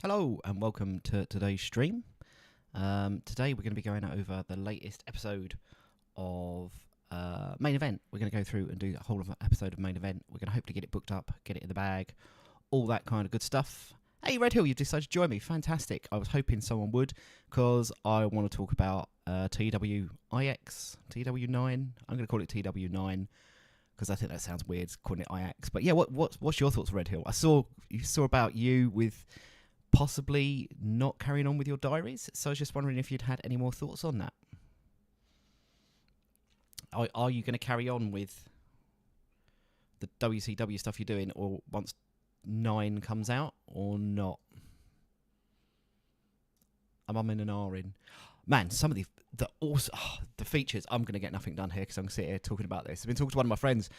Hello and welcome to today's stream. Today we're going to be going over the latest episode of Main Event. We're going to go through and do a whole episode of Main Event. We're going to hopefully get it booked up, get it in the bag, all that kind of good stuff. Hey Red Hill, you've decided to join me. Fantastic. I was hoping someone would because I want to talk about TEW IX, TEW9. I'm going to call it TEW9 because I think that sounds weird calling it IX. But yeah, what's your thoughts, Red Hill? I saw about you with possibly not carrying on with your diaries. So I was just wondering if you'd had any more thoughts on that. Are you going to carry on with the WCW stuff you're doing, or once 9 comes out, or not? I'm in and R in. Man, some of the features. I'm going to get nothing done here because I'm going to sit here talking about this. I've been talking to one of my friends.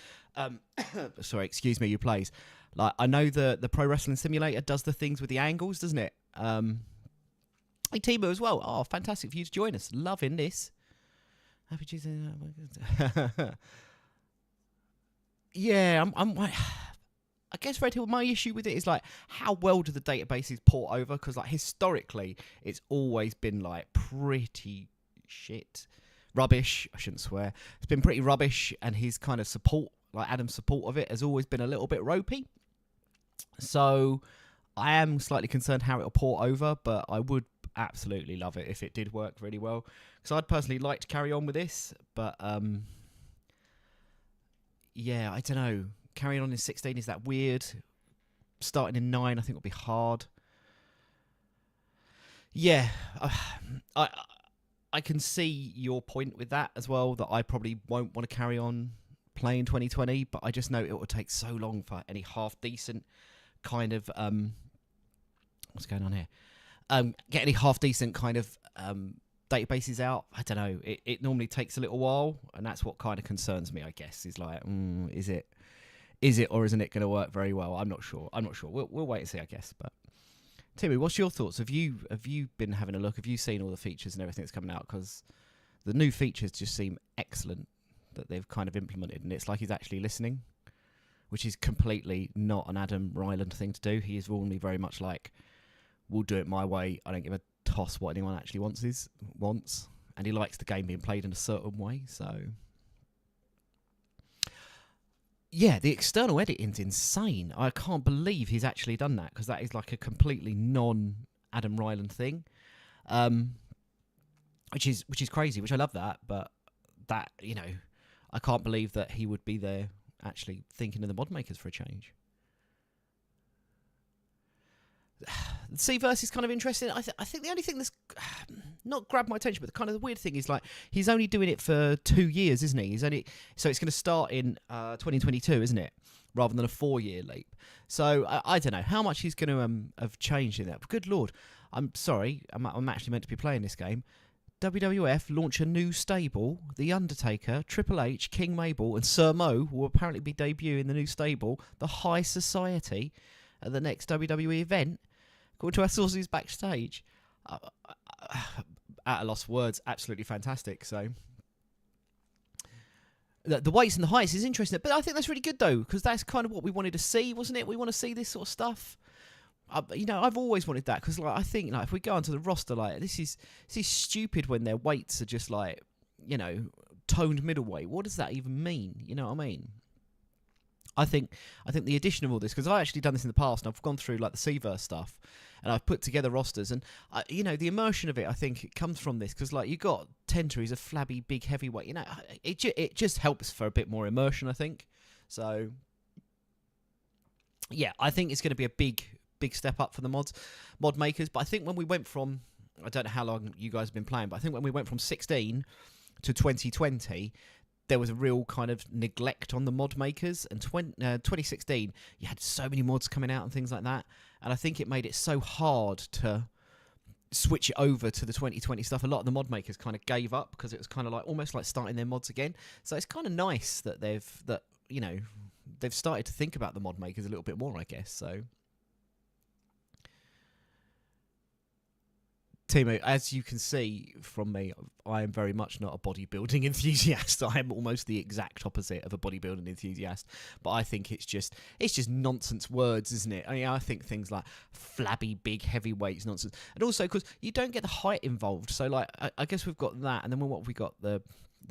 Sorry, excuse me, who plays. Like, I know the Pro Wrestling Simulator does the things with the angles, doesn't it? Hey, Timo as well. Oh, fantastic for you to join us. Loving this. Happy Tuesday. Yeah, I guess, Red Hill, my issue with it is, like, how well do the databases port over? Because, like, historically, it's always been, like, pretty shit. Rubbish. I shouldn't swear. It's been pretty rubbish, and his kind of support, like, Adam's support of it has always been a little bit ropey. So I am slightly concerned how it'll port over, but I would absolutely love it if it did work really well. Because I'd personally like to carry on with this, but, yeah, I don't know. Carrying on in 16, is that weird? Starting in 9, I think will be hard. Yeah, I can see your point with that as well, that I probably won't want to carry on playing 2020, but I just know it will take so long for any half-decent kind of... what's going on here? Get any half-decent kind of databases out. I don't know. It normally takes a little while, and that's what kind of concerns me, I guess, is like, is it or isn't it going to work very well? I'm not sure. We'll wait and see, I guess. But Timmy, what's your thoughts? Have you been having a look? Have you seen all the features and everything that's coming out? Because the new features just seem excellent that they've kind of implemented, and it's like he's actually listening, which is completely not an Adam Ryland thing to do. He is normally very much like, we'll do it my way. I don't give a toss what anyone actually wants, and he likes the game being played in a certain way. So yeah, the external editing's insane. I can't believe he's actually done that, because that is like a completely non-Adam Ryland thing, which is crazy. Which I love that, but that, you know, I can't believe that he would be there actually thinking of the mod makers for a change. The C-verse is kind of interesting. I think the only thing that's not grabbed my attention, but kind of the weird thing is, like, he's only doing it for 2 years, isn't he? So it's going to start in 2022, isn't it? Rather than a 4-year leap. So I don't know how much he's going to have changed in that. But good Lord, I'm sorry, I'm actually meant to be playing this game. WWF launch a new stable. The Undertaker, Triple H, King Mabel, and Sir Mo will apparently be debuting the new stable, the High Society, at the next WWE event. According to our sources backstage. At a loss for words, absolutely fantastic. So the weights and the heights is interesting, but I think that's really good though, because that's kind of what we wanted to see, wasn't it? We want to see this sort of stuff. You know, I've always wanted that, because, like, I think, like, if we go onto the roster, like, this is stupid when their weights are just, like, you know, toned middleweight. What does that even mean? You know what I mean? I think the addition of all this, because I've actually done this in the past, and I've gone through, like, the C-verse stuff, and I've put together rosters, and you know, the immersion of it, I think it comes from this, because, like, you got Tenta, who's a flabby big heavyweight. You know, it just helps for a bit more immersion, I think. So yeah, I think it's going to be a big step up for the mod makers. But I think when we went from, I don't know how long you guys have been playing, but I think when we went from 16 to 2020, there was a real kind of neglect on the mod makers. And 2016, you had so many mods coming out and things like that. And I think it made it so hard to switch it over to the 2020 stuff. A lot of the mod makers kind of gave up, because it was kind of like almost like starting their mods again. So it's kind of nice that they've started to think about the mod makers a little bit more, I guess. So Timo, as you can see from me, I am very much not a bodybuilding enthusiast. I am almost the exact opposite of a bodybuilding enthusiast. But I think it's just nonsense words, isn't it? I mean, I think things like flabby, big, heavyweights, nonsense. And also because you don't get the height involved. So, like, I guess we've got that. And then what have we got? The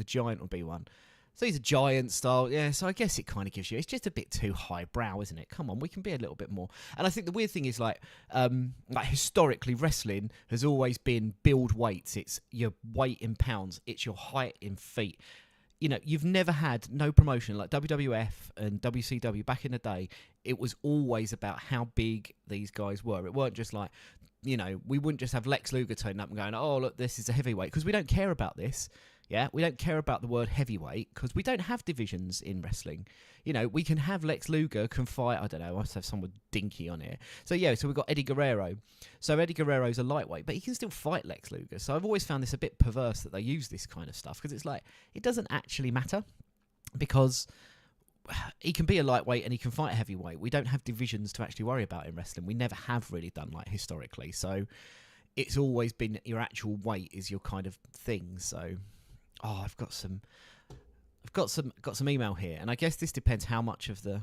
giant will be one. So he's a giant style, yeah, so I guess it kind of gives you... It's just a bit too highbrow, isn't it? Come on, we can be a little bit more. And I think the weird thing is, like historically, wrestling has always been build weights. It's your weight in pounds. It's your height in feet. You know, you've never had no promotion like WWF and WCW back in the day. It was always about how big these guys were. It weren't just like... You know, we wouldn't just have Lex Luger turning up and going, oh, look, this is a heavyweight. Because we don't care about this. Yeah, we don't care about the word heavyweight because we don't have divisions in wrestling. You know, we can have Lex Luger can fight, I don't know, I must have someone dinky on here. So, yeah, so we've got Eddie Guerrero. So Eddie Guerrero's a lightweight, but he can still fight Lex Luger. So I've always found this a bit perverse that they use this kind of stuff because it's like, it doesn't actually matter because he can be a lightweight and he can fight a heavyweight. We don't have divisions to actually worry about in wrestling. We never have really done, like, historically. So it's always been your actual weight is your kind of thing, so... Oh, I've got some email here, and I guess this depends how much of the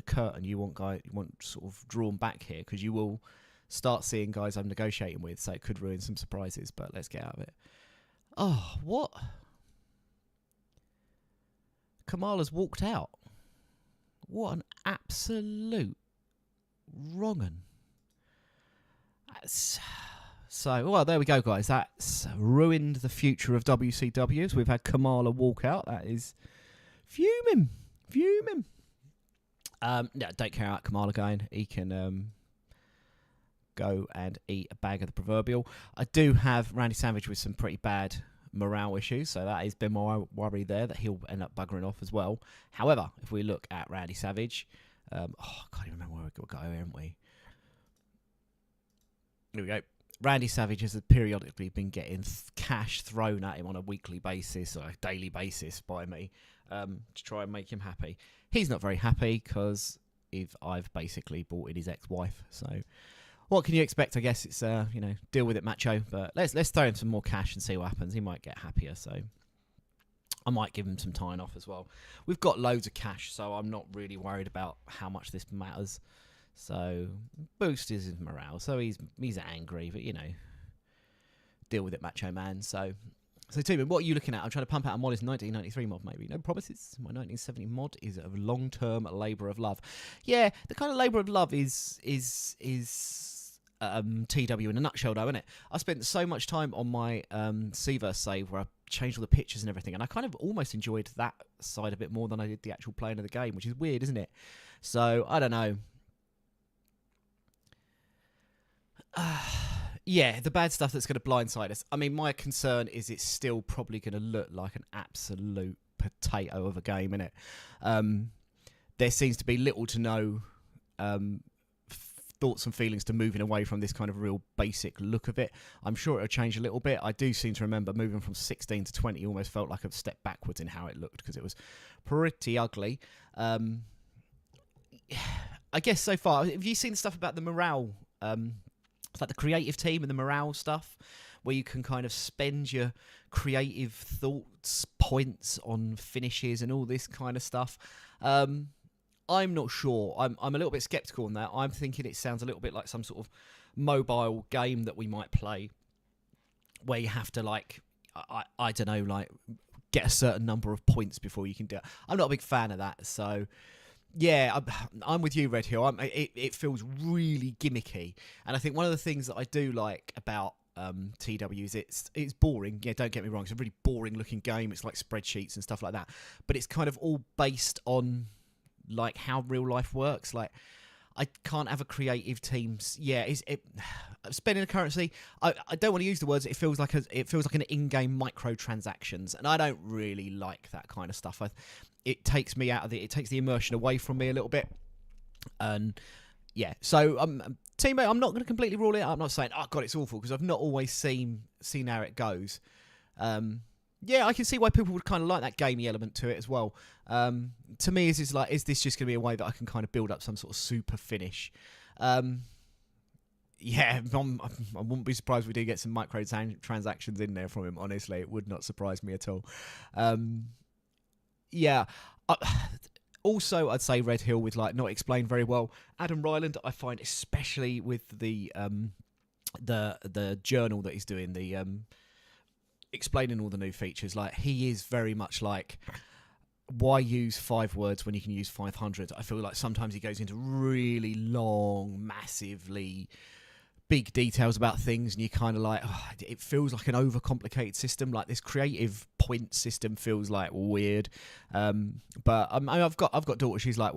curtain you want sort of drawn back here, because you will start seeing guys I'm negotiating with, so it could ruin some surprises. But let's get out of it. Oh, what? Kamala's walked out. What an absolute wrong'un. So, well, there we go, guys. That's ruined the future of WCW. So we've had Kamala walk out. That is fuming. No, don't care about Kamala going. He can go and eat a bag of the proverbial. I do have Randy Savage with some pretty bad morale issues, so that has been my worry there, that he'll end up buggering off as well. However, if we look at Randy Savage, I can't even remember where we got, haven't we? Here we go. Randy Savage has periodically been getting cash thrown at him on a weekly basis or a daily basis by me to try and make him happy. He's not very happy because I've basically bought in his ex-wife. So what can you expect? I guess it's deal with it, macho. But let's throw him some more cash and see what happens. He might get happier. So I might give him some time off as well. We've got loads of cash, so I'm not really worried about how much this matters. So boost his morale. So he's angry, but deal with it, macho man. So Timon, what are you looking at? I'm trying to pump out a mod. It's 1993 mod, maybe. No promises. My 1970 mod is a long-term labour of love. Yeah, the kind of labour of love is TEW in a nutshell, though, isn't it? I spent so much time on my Seaverse save where I changed all the pictures and everything, and I kind of almost enjoyed that side a bit more than I did the actual playing of the game, which is weird, isn't it? So I don't know. Yeah, the bad stuff that's going to blindside us. I mean, my concern is it's still probably going to look like an absolute potato of a game, innit? There seems to be little to no thoughts and feelings to moving away from this kind of real basic look of it. I'm sure it'll change a little bit. I do seem to remember moving from 16 to 20 almost felt like a step backwards in how it looked because it was pretty ugly. I guess so far, have you seen stuff about the morale? It's like the creative team and the morale stuff where you can kind of spend your creative thoughts, points on finishes and all this kind of stuff. I'm not sure. I'm a little bit sceptical on that. I'm thinking it sounds a little bit like some sort of mobile game that we might play where you have to, like, I don't know, like, get a certain number of points before you can do it. I'm not a big fan of that, so... Yeah, I'm with you, Red Hill. It feels really gimmicky, and I think one of the things that I do like about TEW is it's boring. Yeah, don't get me wrong; it's a really boring-looking game. It's like spreadsheets and stuff like that, but it's kind of all based on like how real life works. Like, I can't have a creative team. Yeah, spending a currency. I don't want to use the words. It feels like an in-game microtransactions, and I don't really like that kind of stuff. It takes me out of it takes the immersion away from me a little bit, and yeah. So teammate, I'm not going to completely rule it out. I'm not saying, oh god, it's awful, because I've not always seen how it goes. Yeah, I can see why people would kind of like that gamey element to it as well. To me, is this just going to be a way that I can kind of build up some sort of super finish? Yeah, I wouldn't be surprised if we do get some transactions in there from him. Honestly, it would not surprise me at all. Yeah. Uh, Also, I'd say Red Hill with like not explained very well. Adam Ryland, I find, especially with the journal that he's doing, the explaining all the new features, like he is very much like, why use 5 words when you can use 500? I feel like sometimes he goes into really long, massively big details about things, and you kind of like, oh, it feels like an overcomplicated system. Like this creative point system feels like weird. But I've got daughter. She's like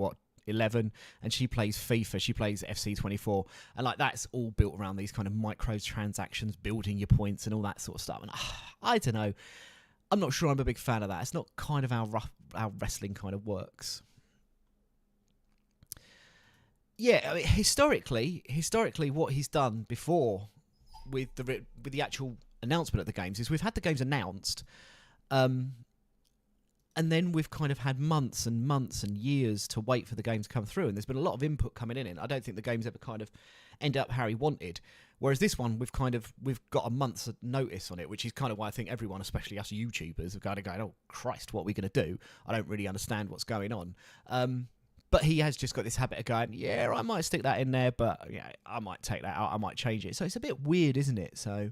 11, and she plays FIFA. She plays FC24, and like that's all built around these kind of microtransactions, building your points and all that sort of stuff. And I don't know. I'm not sure I'm a big fan of that. It's not kind of how wrestling kind of works. Yeah, I mean, historically, what he's done before with the actual announcement of the games is we've had the games announced, and then we've kind of had months and months and years to wait for the games to come through, and there's been a lot of input coming in, and I don't think the games ever kind of end up how he wanted. Whereas this one, we've got a month's notice on it, which is kind of why I think everyone, especially us YouTubers, are kind of going, "Oh Christ, what are we going to do? I don't really understand what's going on." But he has just got this habit of going, yeah, I might stick that in there, but yeah, I might take that out, I might change it. So it's a bit weird, isn't it? So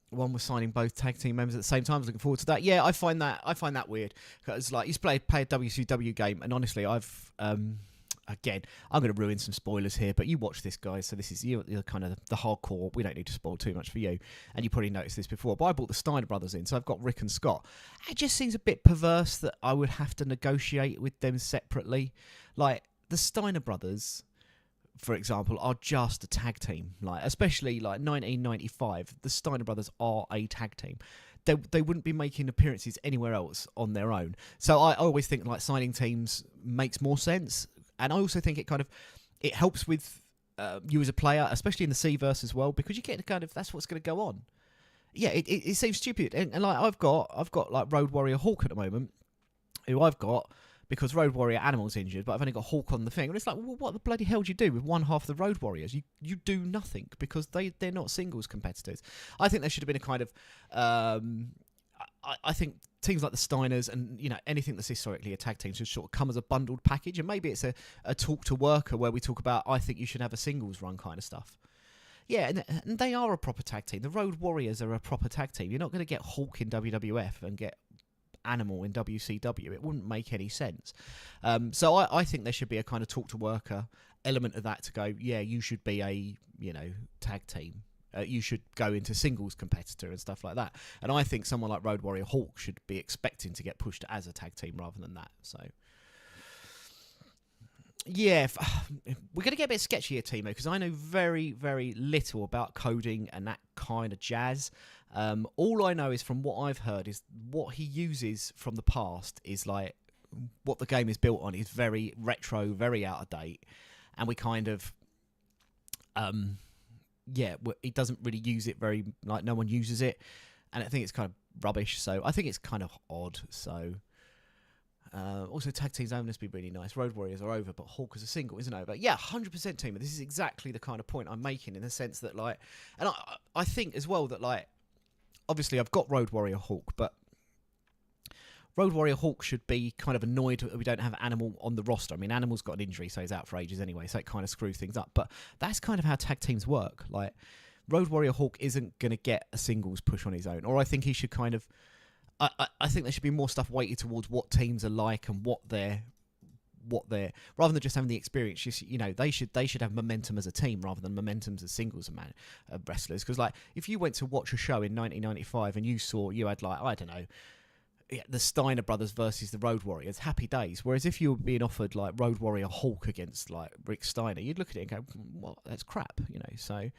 one was signing both tag team members at the same time. I was looking forward to that. Yeah, I find that weird because like he's played a WCW game, and honestly, I've again, I'm going to ruin some spoilers here, but you watch this, guys. So this is you're kind of the hardcore. We don't need to spoil too much for you, and you probably noticed this before. But I brought the Steiner brothers in, so I've got Rick and Scott. It just seems a bit perverse that I would have to negotiate with them separately. Like the Steiner brothers, for example, are just a tag team. Like especially like 1995, the Steiner brothers are a tag team. They wouldn't be making appearances anywhere else on their own. So I always think like signing teams makes more sense. And I also think it helps with you as a player, especially in the C-verse as well, because you get that's what's going to go on. Yeah, it seems stupid, and like I've got like Road Warrior Hawk at the moment, who I've got because Road Warrior Animal's injured, but I've only got Hawk on the thing, and it's like, well, what the bloody hell do you do with one half of the Road Warriors? You do nothing because they're not singles competitors. I think there should have been a kind of I think teams like the Steiners and anything that's historically a tag team should sort of come as a bundled package, and maybe it's a talk to worker where we talk about I think you should have a singles run kind of stuff. Yeah, and they are a proper tag team. The Road Warriors are a proper tag team. You're not going to get Hulk in WWF and get Animal in WCW. It wouldn't make any sense. So I think there should be a kind of talk to worker element of that to go, yeah, you should be a tag team. You should go into singles competitor and stuff like that. And I think someone like Road Warrior Hawk should be expecting to get pushed as a tag team rather than that. So, yeah, we're going to get a bit sketchy here, Timo, because I know very, very little about coding and that kind of jazz. All I know is from what I've heard is what he uses from the past is like what the game is built on is very retro, very out of date. And we kind of... he doesn't really use it very, like no one uses it, and I think it's kind of rubbish, so I think it's kind of odd. So also tag teams only must be really nice. Road Warriors are over, but Hawk as a single isn't over. Yeah, 100% team. This is exactly the kind of point I'm making, in the sense that like, and I think as well that like, obviously I've got Road Warrior Hawk, but Road Warrior Hawk should be kind of annoyed that we don't have Animal on the roster. I mean, Animal's got an injury, so he's out for ages anyway, so it kind of screws things up. But that's kind of how tag teams work. Like, Road Warrior Hawk isn't going to get a singles push on his own. Or I think he should kind of... I think there should be more stuff weighted towards what teams are like and what they're... rather than just having the experience, they should have momentum as a team rather than momentum as singles wrestlers. Because, like, if you went to watch a show in 1995 and you had, like, I don't know... the Steiner brothers versus the Road Warriors, happy days. Whereas if you were being offered like Road Warrior Hulk against like Rick Steiner, you'd look at it and go, well, that's crap, So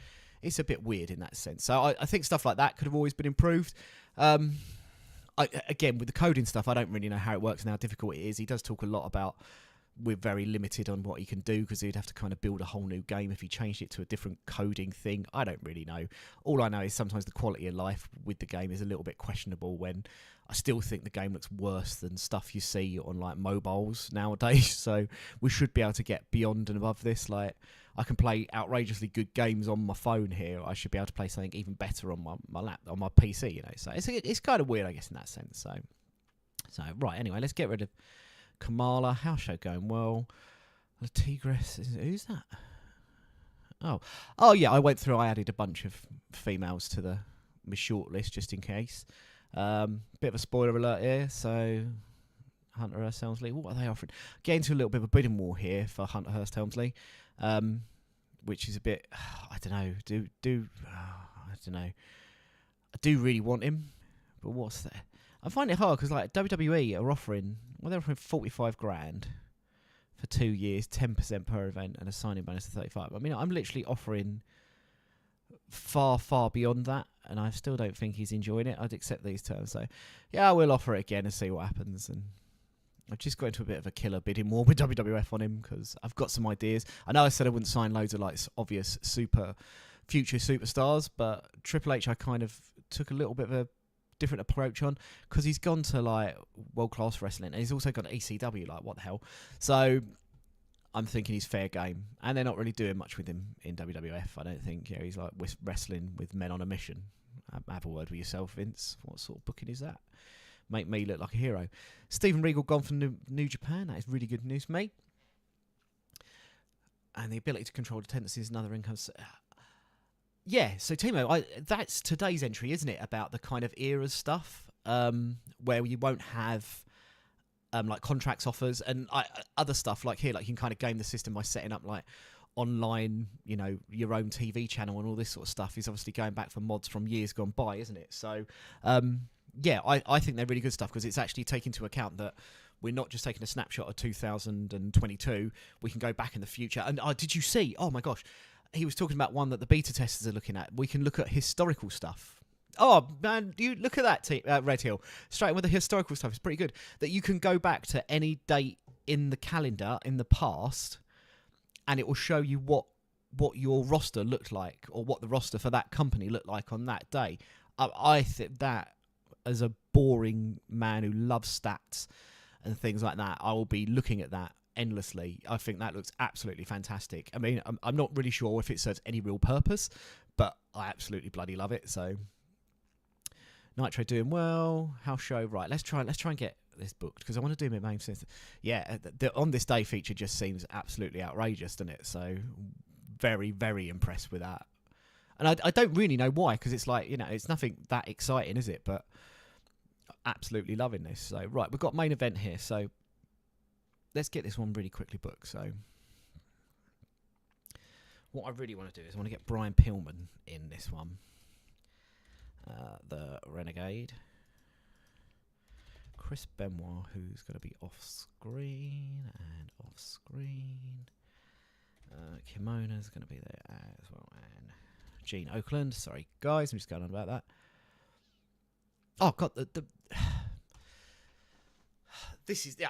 it's a bit weird in that sense. So I think stuff like that could have always been improved. Again, with the coding stuff, I don't really know how it works and how difficult it is. He does talk a lot about we're very limited on what he can do, because he'd have to kind of build a whole new game if he changed it to a different coding thing. I don't really know. All I know is sometimes the quality of life with the game is a little bit questionable, when I still think the game looks worse than stuff you see on like mobiles nowadays. So we should be able to get beyond and above this. Like, I can play outrageously good games on my phone here. I should be able to play something even better on my PC, you know. So it's kind of weird, I guess, in that sense. So right, anyway, let's get rid of Kamala. House show going well. The Tigress, who's that? Oh yeah, I went through. I added a bunch of females to my short list just in case. Bit of a spoiler alert here. So Hunter Hearst Helmsley, what are they offering? Get into a little bit of a bidding war here for Hunter Hearst Helmsley, which is a bit. I don't know. I don't know. I do really want him, but what's that? I find it hard because like WWE are offering, they're offering 45 grand for 2 years, 10% per event, and a signing bonus of 35. I mean, I'm literally offering far, far beyond that, and I still don't think he's enjoying it. I'd accept these terms, so yeah, I will offer it again and see what happens. And I've just got into a bit of a killer bidding war with WWF on him because I've got some ideas. I know I said I wouldn't sign loads of like obvious future superstars, but Triple H I kind of took a little bit of a different approach on, because he's gone to like world class wrestling and he's also got ECW. Like, what the hell? So I'm thinking he's fair game, and they're not really doing much with him in WWF. I don't think. Yeah, he's like wrestling with men on a mission. Have a word with yourself, Vince. What sort of booking is that? Make me look like a hero. Steven Regal gone from New Japan. That is really good news for me. And the ability to control the tendencies, another income. Yeah, so Timo, that's today's entry, isn't it? About the kind of eras stuff, where you won't have like contracts offers and other stuff like here. Like, you can kind of game the system by setting up like online, you know, your own TV channel and all this sort of stuff. Is obviously going back for mods from years gone by, isn't it? So, yeah, I think they're really good stuff, because it's actually taking into account that we're not just taking a snapshot of 2022. We can go back in the future. And did you see? Oh my gosh. He was talking about one that the beta testers are looking at. We can look at historical stuff. Oh, man, you look at that, Red Hill. Straight with the historical stuff. It's pretty good. That you can go back to any date in the calendar in the past, and it will show you what your roster looked like, or what the roster for that company looked like on that day. I think that, as a boring man who loves stats and things like that, I will be looking at that endlessly. I think that looks absolutely fantastic. I mean, I'm not really sure if it serves any real purpose, but I absolutely bloody love it. So Nitro doing well. House show, right? Let's try and get this booked, because I want to do my main sense. Yeah, the on this day feature just seems absolutely outrageous, doesn't it? So very, very impressed with that. And I don't really know why, because it's like, you know, it's nothing that exciting, is it? But absolutely loving this. So right, we've got main event here. So let's get this one really quickly booked. So what I really want to do is I want to get Brian Pillman in this one. The Renegade. Chris Benoit, who's going to be off screen. Kimona's going to be there as well. And Gene Oakland. Sorry, guys, I'm just going on about that. Oh, God, the this is... yeah.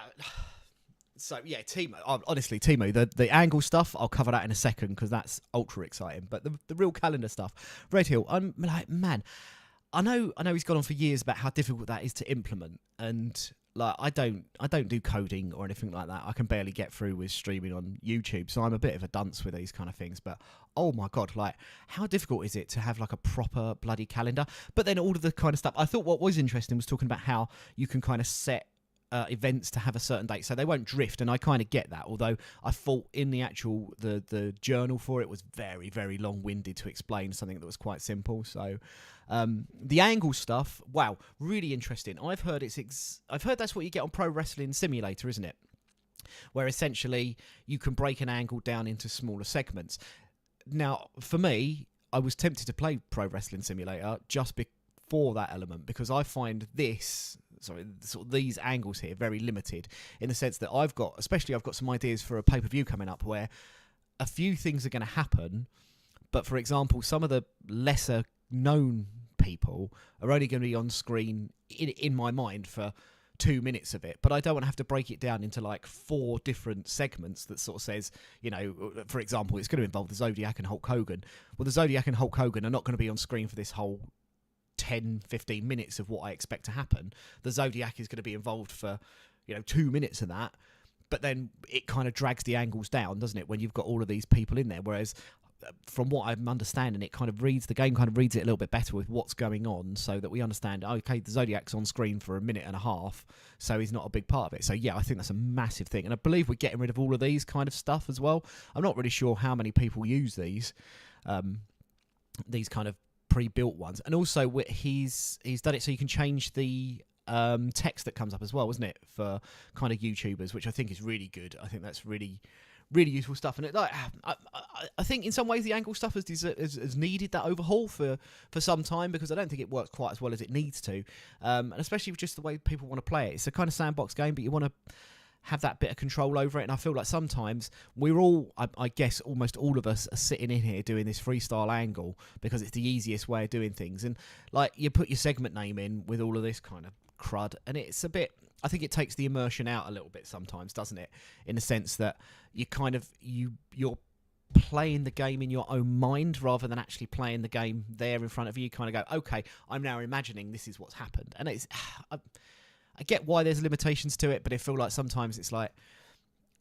So, yeah, Timo, honestly, Timo, the angle stuff, I'll cover that in a second, because that's ultra exciting. But the real calendar stuff, Red Hill, I'm like, man, I know he's gone on for years about how difficult that is to implement. And, like, I don't do coding or anything like that. I can barely get through with streaming on YouTube. So I'm a bit of a dunce with these kind of things. But, oh, my God, like, how difficult is it to have, like, a proper bloody calendar? But then all of the kind of stuff, I thought what was interesting was talking about how you can kind of set events to have a certain date, so they won't drift, and I kind of get that, although I thought in the actual the journal for it was very, very long-winded to explain something that was quite simple. So the angle stuff, wow, really interesting. I've heard that's what you get on Pro Wrestling Simulator, isn't it, where essentially you can break an angle down into smaller segments. Now, for me, I was tempted to play Pro Wrestling Simulator just before that element, because I find these angles here very limited, in the sense that I've got some ideas for a pay-per-view coming up where a few things are going to happen, but for example, some of the lesser known people are only going to be on screen in my mind for 2 minutes of it, but I don't want to have to break it down into like 4 different segments that sort of says, for example, it's going to involve the Zodiac and Hulk Hogan. Well, the Zodiac and Hulk Hogan are not going to be on screen for this whole 10-15 minutes of what I expect to happen. The Zodiac is going to be involved for 2 minutes of that, but then it kind of drags the angles down, doesn't it, when you've got all of these people in there? Whereas from what I'm understanding, the game kind of reads it a little bit better with what's going on, so that we understand, okay, the Zodiac's on screen for 1.5 minutes, so he's not a big part of it. So yeah, I think that's a massive thing, and I believe we're getting rid of all of these kind of stuff as well. I'm not really sure how many people use these kind of pre-built ones, and also he's done it so you can change the text that comes up as well, isn't it, for kind of YouTubers, which I think is really good. I think that's really useful stuff, and I think in some ways the angle stuff has needed that overhaul for some time, because I don't think it works quite as well as it needs to, and especially with just the way people want to play it. It's a kind of sandbox game, but you want to have that bit of control over it, and I feel like sometimes we're all, I guess almost all of us are sitting in here doing this freestyle angle because it's the easiest way of doing things, and like you put your segment name in with all of this kind of crud, and it's a bit, I think it takes the immersion out a little bit sometimes, doesn't it? In the sense that you kind of you're playing the game in your own mind rather than actually playing the game there in front of you. You kind of go, okay, I'm now imagining this is what's happened, and it's I get why there's limitations to it, but I feel like sometimes it's like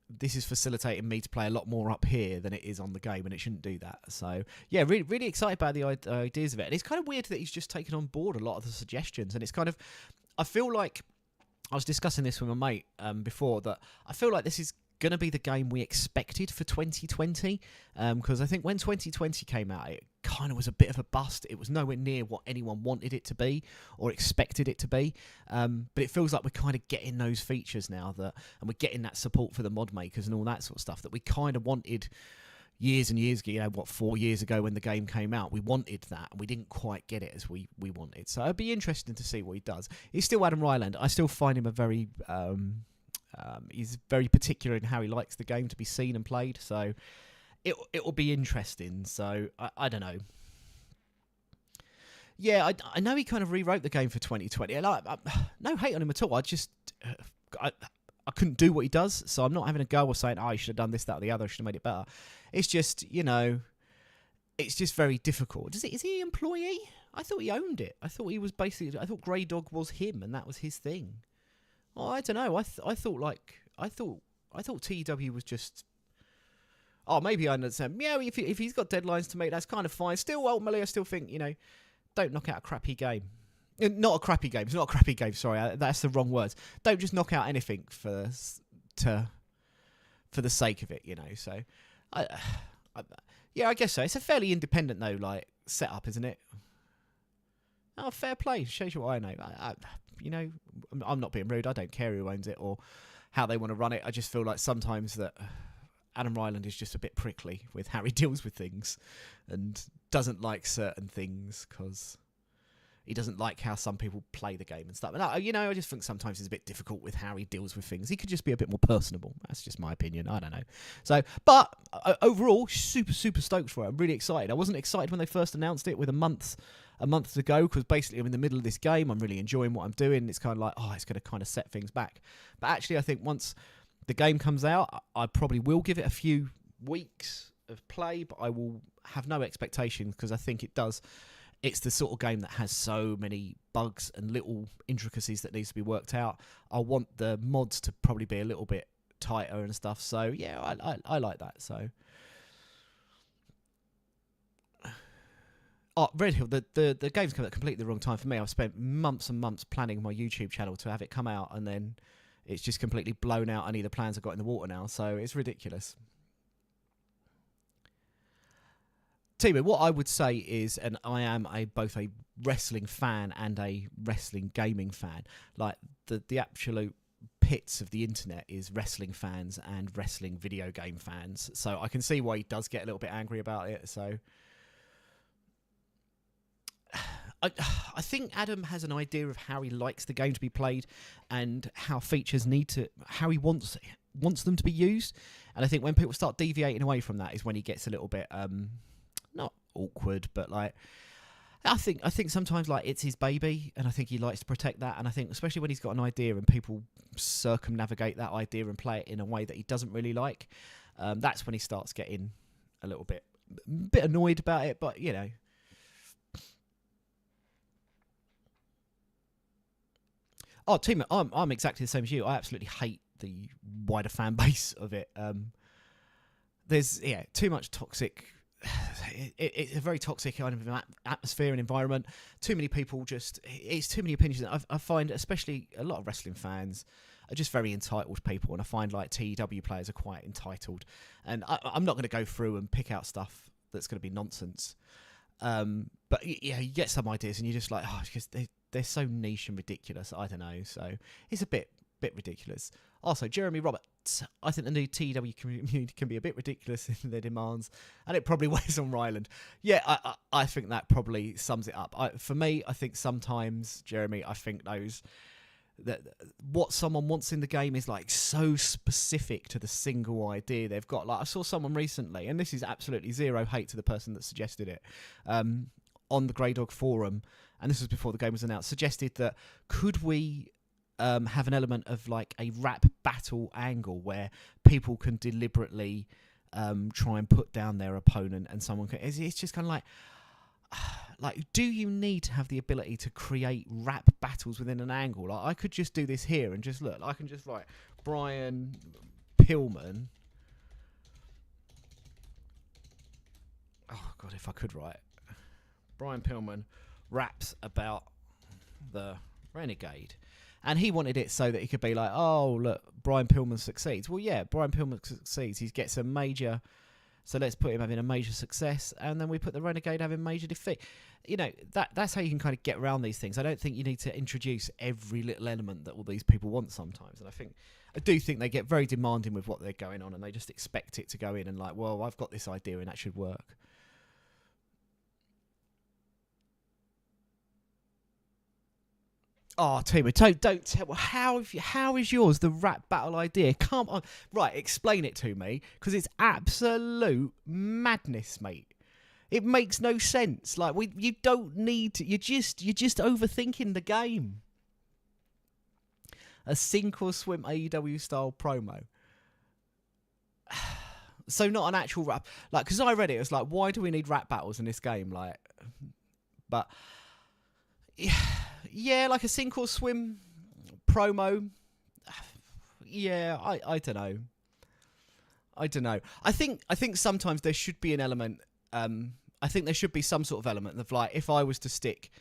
this is facilitating me to play a lot more up here than it is on the game, and it shouldn't do that. So yeah, really excited by the ideas of it, and it's kind of weird that he's just taken on board a lot of the suggestions, and it's kind of, I feel like I was discussing this with my mate before, that I feel like this is going to be the game we expected for 2020, because I think when 2020 came out, it kind of was a bit of a bust. It was nowhere near what anyone wanted it to be or expected it to be, but it feels like we're kind of getting those features now, and we're getting that support for the mod makers and all that sort of stuff that we kind of wanted years and years ago. 4 years ago when the game came out, we wanted that, and we didn't quite get it as we wanted. So it'd be interesting to see what he does. He's still Adam Ryland. I still find him a very he's very particular in how he likes the game to be seen and played, so it will be interesting. So I don't know. Yeah, I know he kind of rewrote the game for 2020. And no hate on him at all. I couldn't do what he does, so I'm not having a go or saying, you should have done this, that, or the other, I should have made it better. It's just, it's just very difficult. Is he an employee? I thought he owned it. I thought Grey Dog was him, and that was his thing. Oh, I don't know. I thought TEW was just. Oh, maybe I understand. Yeah, if he's got deadlines to meet, that's kind of fine. Still, ultimately, I still think don't knock out a crappy game. Not a crappy game. It's not a crappy game. Sorry, that's the wrong words. Don't just knock out anything for the sake of it. So, I guess so. It's a fairly independent though, like setup, isn't it? Oh, fair play. Shows you what I know. I'm not being rude. I don't care who owns it or how they want to run it. I just feel like sometimes that Adam Ryland is just a bit prickly with how he deals with things and doesn't like certain things because he doesn't like how some people play the game and stuff. And I just think sometimes it's a bit difficult with how he deals with things. He could just be a bit more personable. That's just my opinion. I don't know. So, but overall, super, super stoked for it. I'm really excited. I wasn't excited when they first announced it with a month to go, because basically I'm in the middle of this game. I'm really enjoying what I'm doing. It's kind of like, it's going to kind of set things back. But actually, I think once the game comes out, I probably will give it a few weeks of play, but I will have no expectations because I think it does. It's the sort of game that has so many bugs and little intricacies that needs to be worked out. I want the mods to probably be a little bit tighter and stuff. So yeah, I like that. So, Red Hill, the game's come at completely the wrong time for me. I've spent months and months planning my YouTube channel to have it come out, and then it's just completely blown out any of the plans I've got in the water now. So it's ridiculous. Team, what I would say is, and I am both a wrestling fan and a wrestling gaming fan, like the absolute pits of the internet is wrestling fans and wrestling video game fans. So I can see why he does get a little bit angry about it. So I think Adam has an idea of how he likes the game to be played and how features how he wants them to be used. And I think when people start deviating away from that is when he gets a little bit not awkward, but like I think sometimes like it's his baby, and I think he likes to protect that. And I think especially when he's got an idea and people circumnavigate that idea and play it in a way that he doesn't really like, that's when he starts getting a little bit annoyed about it. But you know, team, I'm exactly the same as you. I absolutely hate the wider fan base of it. There's too much toxic. It's a very toxic kind of atmosphere and environment. Too many people it's too many opinions. I find especially a lot of wrestling fans are just very entitled people, and I find like TEW players are quite entitled. And I'm not going to go through and pick out stuff that's going to be nonsense. But yeah, you get some ideas and you're just like, because they're so niche and ridiculous. I don't know. So it's a bit ridiculous. Also, Jeremy Roberts, I think the new TEW community can be a bit ridiculous in their demands, and it probably weighs on Ryland. Yeah, I think that probably sums it up. For me, I think sometimes, Jeremy, I think that what someone wants in the game is like so specific to the single idea they've got. Like I saw someone recently, and this is absolutely zero hate to the person that suggested it, on the Grey Dog forum, and this was before the game was announced, suggested that could we have an element of like a rap battle angle where people can deliberately try and put down their opponent, and someone can, it's just kind of like, do you need to have the ability to create rap battles within an angle? Like, I could just do this here and just look. I can just write Brian Pillman. Oh God, if I could write Brian Pillman raps about the Renegade. And he wanted it so that he could be like, oh, look, Brian Pillman succeeds. Well, yeah, Brian Pillman succeeds. He gets a major... So let's put him having a major success, and then we put the Renegade having major defeat. You know, that's how you can kind of get around these things. I don't think you need to introduce every little element that all these people want sometimes. And I do think they get very demanding with what they're going on, and they just expect it to go in and like, well, I've got this idea and that should work. Oh, Timo, don't tell. How is yours the rap battle idea? Come on, right? Explain it to me, because it's absolute madness, mate. It makes no sense. Like you don't need to. You're just overthinking the game. A sink or swim AEW style promo. So not an actual rap. Like, because I read it, it's like, why do we need rap battles in this game? Like, but yeah, like a sink or swim promo. Yeah, I don't know. I don't know. I think sometimes there should be an element. I think there should be some sort of element of like, if I was to stick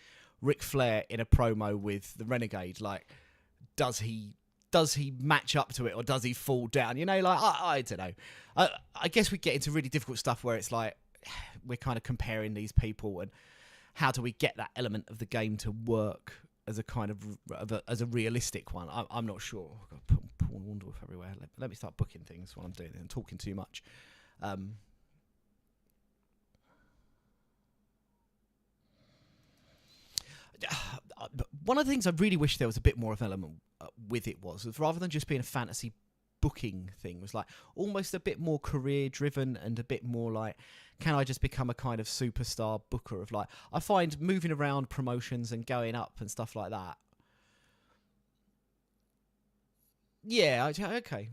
Ric Flair in a promo with the Renegade, like, does he match up to it, or does he fall down? You know, like I don't know. I guess we get into really difficult stuff where it's like we're kind of comparing these people, and how do we get that element of the game to work as a kind of as a realistic one? I'm not sure. I've got to put Paul Waldorf everywhere. Let me start booking things while I'm doing it and talking too much. One of the things I really wish there was a bit more of an element with it was rather than just being a fantasy booking thing, was like almost a bit more career driven, and a bit more like, can I just become a kind of superstar booker of like, I find moving around promotions and going up and stuff like that. Yeah, okay.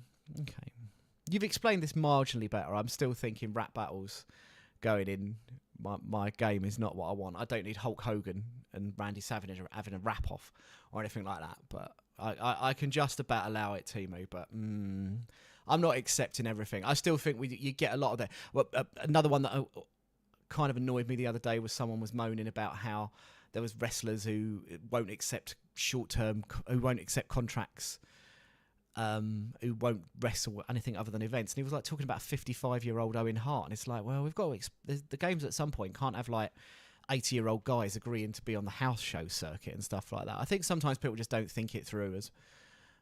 You've explained this marginally better. I'm still thinking rap battles going in. My game is not what I want. I don't need Hulk Hogan and Randy Savage having a rap off or anything like that. But I can just about allow it, Timo. But I'm not accepting everything. I still think you get a lot of that. Well, another one that kind of annoyed me the other day was someone was moaning about how there was wrestlers who won't accept who won't accept contracts, who won't wrestle anything other than events. And he was like talking about a 55-year-old Owen Hart, and it's like, well, we've got the games at some point can't have like 80-year-old guys agreeing to be on the house show circuit and stuff like that. I think sometimes people just don't think it through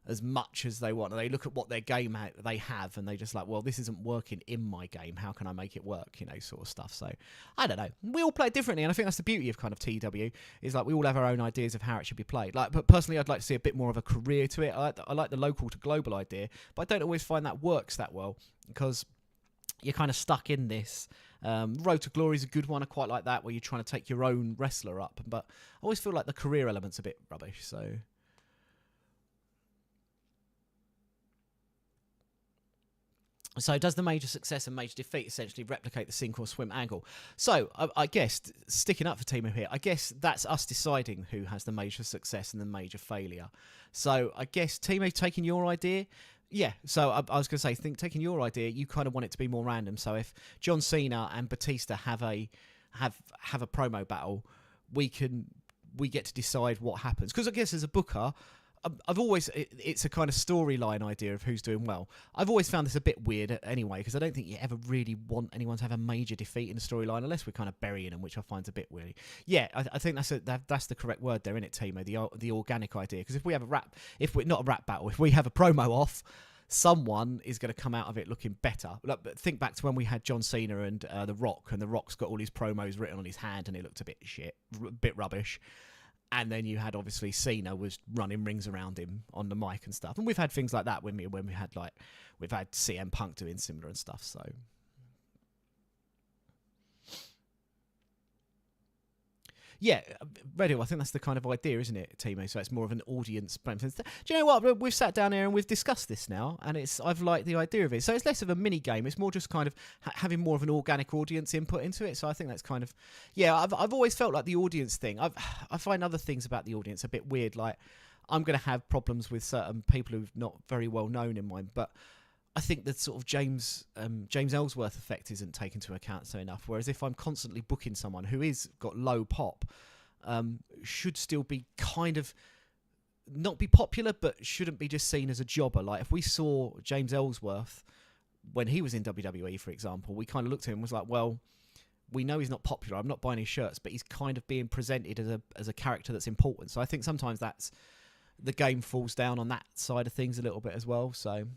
as much as they want, and they look at what their game they have, and they just like, well, this isn't working in my game, how can I make it work, you know, sort of stuff. So I don't know, we all play it differently, and I think that's the beauty of kind of TW, is like we all have our own ideas of how it should be played. Like, but personally, I'd like to see a bit more of a career to it. I like the local to global idea, but I don't always find that works that well, because you're kind of stuck in this. Road to Glory is a good one. I quite like that, where you're trying to take your own wrestler up. But I always feel like the career element's a bit rubbish. So does the major success and major defeat essentially replicate the sink or swim angle? So I guess, sticking up for Timo here, I guess that's us deciding who has the major success and the major failure. So I guess Timo, taking your idea, yeah. So I was going to say, taking your idea, you kind of want it to be more random. So if John Cena and Batista have a promo battle, we get to decide what happens. Because I guess as a booker, it's a kind of storyline idea of who's doing well. I've always found this a bit weird anyway, because I don't think you ever really want anyone to have a major defeat in a storyline, unless we're kind of burying them, which I find a bit weird. Yeah, I think that's the correct word there, isn't it, Timo? The organic idea. Because if we have if we're not a rap battle, if we have a promo off, someone is going to come out of it looking better. But think back to when we had John Cena and The Rock, and The Rock's got all his promos written on his hand, and it looked a bit rubbish. And then you had, obviously, Cena was running rings around him on the mic and stuff. And we've had things like that when we had we've had CM Punk doing similar and stuff. So yeah, Radio, I think that's the kind of idea, isn't it, Timo? So it's more of an audience. Do you know what? We've sat down here and we've discussed this now, and I've liked the idea of it. So it's less of a mini game. It's more just kind of having more of an organic audience input into it. So I think that's kind of, yeah. I've always felt like the audience thing. I find other things about the audience a bit weird. Like, I'm going to have problems with certain people who've not very well known in mine, but I think that sort of James Ellsworth effect isn't taken into account so enough. Whereas if I'm constantly booking someone who is got low pop, should still be kind of not be popular, but shouldn't be just seen as a jobber. Like if we saw James Ellsworth when he was in WWE, for example, we kind of looked at him and was like, well, we know he's not popular. I'm not buying his shirts, but he's kind of being presented as a character that's important. So I think sometimes that's the game falls down on that side of things a little bit as well. So.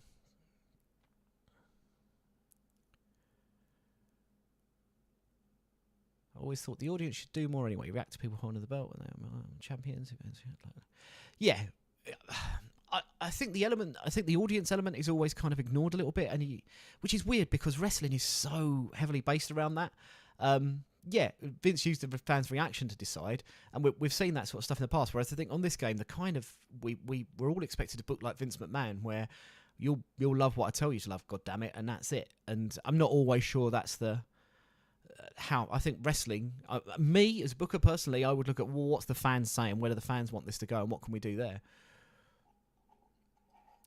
I always thought the audience should do more anyway. React to people holding the belt when they're champions. Yeah, I think the audience element is always kind of ignored a little bit, which is weird because wrestling is so heavily based around that. Yeah, Vince used the fans' reaction to decide, and we've seen that sort of stuff in the past. Whereas I think on this game, the kind of we're all expected to book like Vince McMahon, where you'll love what I tell you to love, God damn it, and that's it. And I'm not always sure that's the how I think wrestling. Me as a booker personally, I would look at what's the fans saying, where do the fans want this to go, and what can we do there.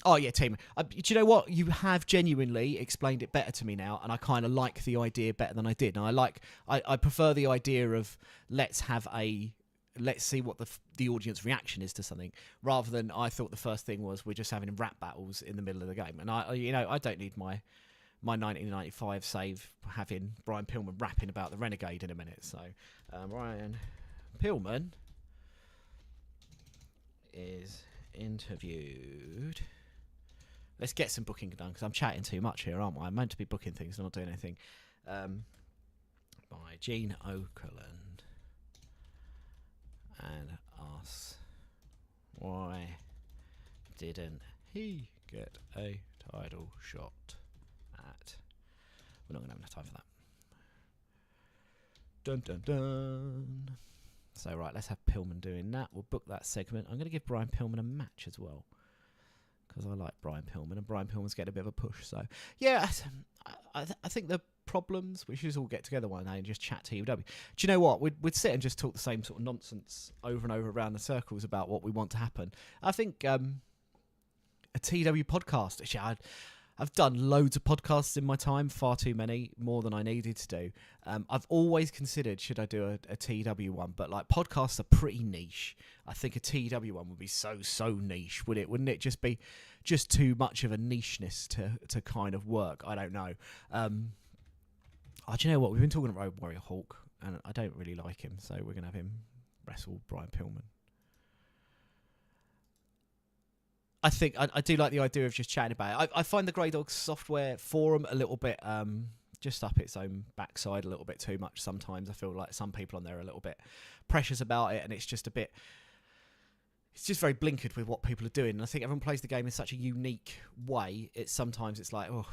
Oh yeah, team. Do you know what? You have genuinely explained it better to me now, and I kind of like the idea better than I did. And I prefer the idea of let's see what the audience reaction is to something, rather than I thought the first thing was we're just having rap battles in the middle of the game. And I don't need my 1995 save having Brian Pillman rapping about the Renegade in a minute. So Brian Pillman is interviewed. Let's get some booking done, because I'm chatting too much here, aren't I? I'm meant to be booking things and not doing anything. By Gene Okerlund. And asks, why didn't he get a title shot at... We're not going to have enough time for that. Dun dun dun. So right, let's have Pillman doing that. We'll book that segment. I'm going to give Brian Pillman a match as well, because I like Brian Pillman, and Brian Pillman's getting a bit of a push. So, yeah, I think the problems, we should just all get together one day and just chat TEW. Do you know what? We'd sit and just talk the same sort of nonsense over and over around the circles about what we want to happen. I think a TEW podcast, actually, I've done loads of podcasts in my time, far too many, more than I needed to do. I've always considered, should I do a TEW one? But like podcasts are pretty niche. I think a TEW one would be so niche, would it? Wouldn't it just be just too much of a nicheness to kind of work? I don't know. Do you know what? We've been talking about Road Warrior Hulk, and I don't really like him, so we're going to have him wrestle Brian Pillman. I think I do like the idea of just chatting about it. I find the Grey Dogs software forum a little bit just up its own backside a little bit too much sometimes. I feel like some people on there are a little bit precious about it, and it's just very blinkered with what people are doing. And I think everyone plays the game in such a unique way. Sometimes it's like, oh,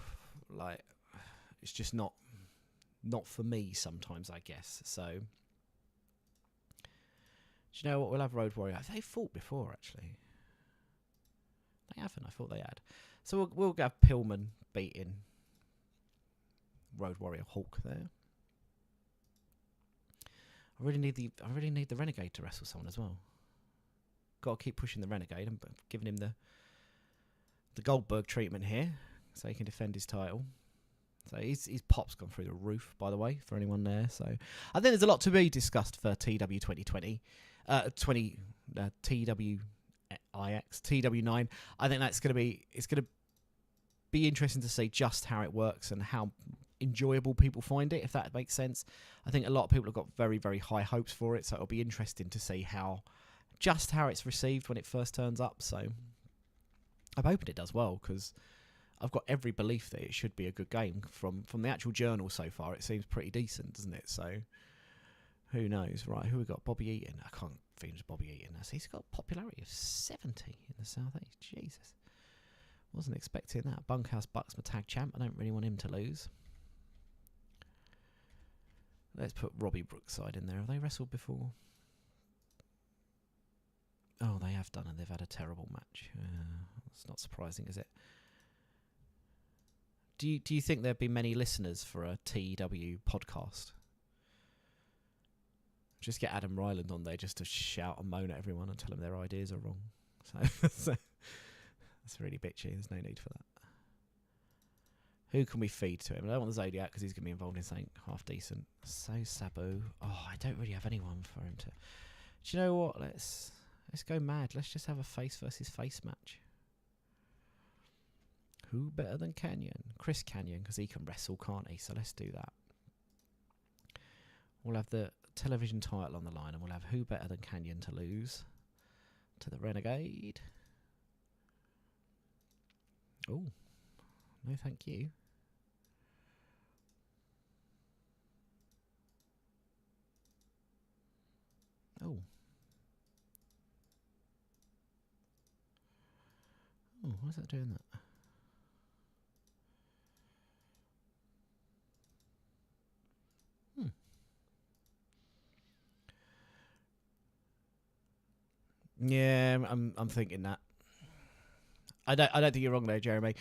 like, It's just not for me sometimes, I guess. So, do you know what? We'll have Road Warrior. They fought before, actually. They haven't. I thought they had. So we'll have Pillman beating Road Warrior Hulk there. I really need the Renegade to wrestle someone as well. Got to keep pushing the Renegade and giving him the Goldberg treatment here, so he can defend his title. So his pop's gone through the roof, by the way, for anyone there. So I think there's a lot to be discussed for TW 2020, TWIX, TW9. I think it's going to be interesting to see just how it works and how enjoyable people find it, if that makes sense. I think a lot of people have got very, very high hopes for it, so it'll be interesting to see how it's received when it first turns up. So I'm hoping it does well, because I've got every belief that it should be a good game. From the actual journal so far, it seems pretty decent, doesn't it? So who knows? Right, who we got? Bobby Eaton. I can't think it's Bobby Eaton. He's got a popularity of 70 in the Southeast. Jesus. Wasn't expecting that. Bunkhouse Buck's my tag champ. I don't really want him to lose. Let's put Robbie Brookside in there. Have they wrestled before? Oh, they have done, and they've had a terrible match. It's not surprising, is it? Do you think there'd be many listeners for a TEW podcast? Just get Adam Ryland on there just to shout and moan at everyone and tell them their ideas are wrong. So that's really bitchy. There's no need for that. Who can we feed to him? I don't want the Zodiac because he's going to be involved in something half decent. So Sabu. Oh, I don't really have anyone for him to. Do you know what? Let's go mad. Let's just have a face versus face match. Who better than Canyon? Chris Canyon, because he can wrestle, can't he? So let's do that. We'll have the television title on the line, and we'll have who better than Canyon to lose to the Renegade. Oh, no thank you. Oh. Oh, why is that doing that? Yeah, I'm thinking that. I don't think you're wrong there, Jeremy.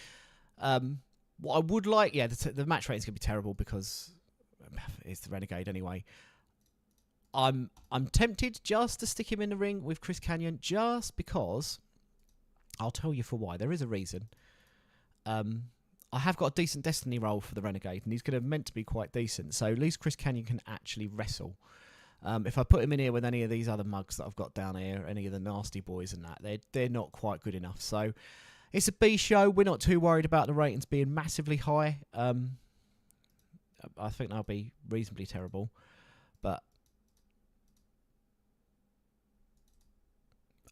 What I would like, the match rating's gonna be terrible because it's the Renegade anyway. I'm tempted just to stick him in the ring with Chris Canyon just because. I'll tell you for why. There is a reason. I have got a decent Destiny role for the Renegade, and he's meant to be quite decent. So at least Chris Canyon can actually wrestle. If I put him in here with any of these other mugs that I've got down here, any of the Nasty Boys and that, they're not quite good enough. So it's a B show. We're not too worried about the ratings being massively high. I think they'll be reasonably terrible. But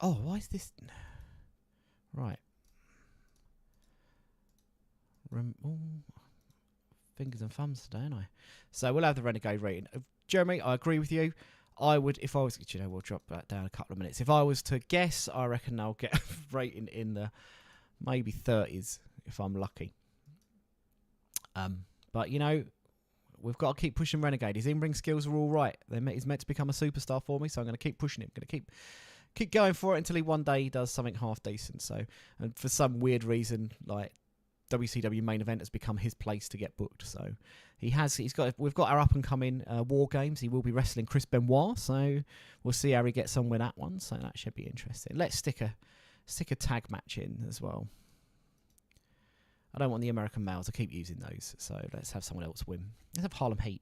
why is this? Right. Fingers and thumbs today, aren't I? So we'll have the Renegade rating. Jeremy, I agree with you. I would, if I was, we'll drop that down a couple of minutes. If I was to guess, I reckon I'll get a rating in the maybe 30s if I'm lucky. But we've got to keep pushing Renegade. His in-ring skills are all right. He's meant to become a superstar for me, so I'm going to keep pushing him. I'm going to keep going for it until he one day does something half decent. So, and for some weird reason, like WCW main event has become his place to get booked. So we've got our up and coming War Games. He will be wrestling Chris Benoit. So we'll see how he gets on with that one. So that should be interesting. Let's stick a tag match in as well. I don't want the American males. I keep using those. So let's have someone else win. Let's have Harlem Heat.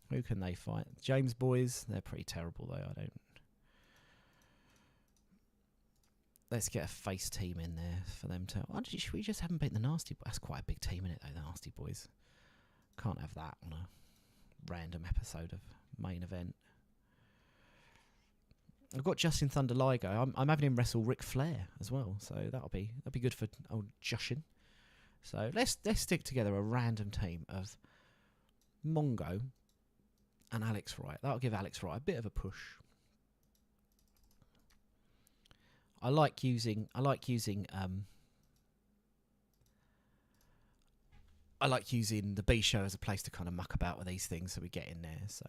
Who can they fight? James Boys. They're pretty terrible though. Let's get a face team in there for them to. Should we just have them beat the Nasty Boys? That's quite a big team, isn't it, though, the Nasty Boys? Can't have that on a random episode of main event. I've got Justin Thunder Liger. I'm having him wrestle Ric Flair as well, so that'll be good for old Jushin. So let's stick together a random team of Mongo and Alex Wright. That'll give Alex Wright a bit of a push. I like using I like using the B show as a place to kind of muck about with these things, so we get in there. So,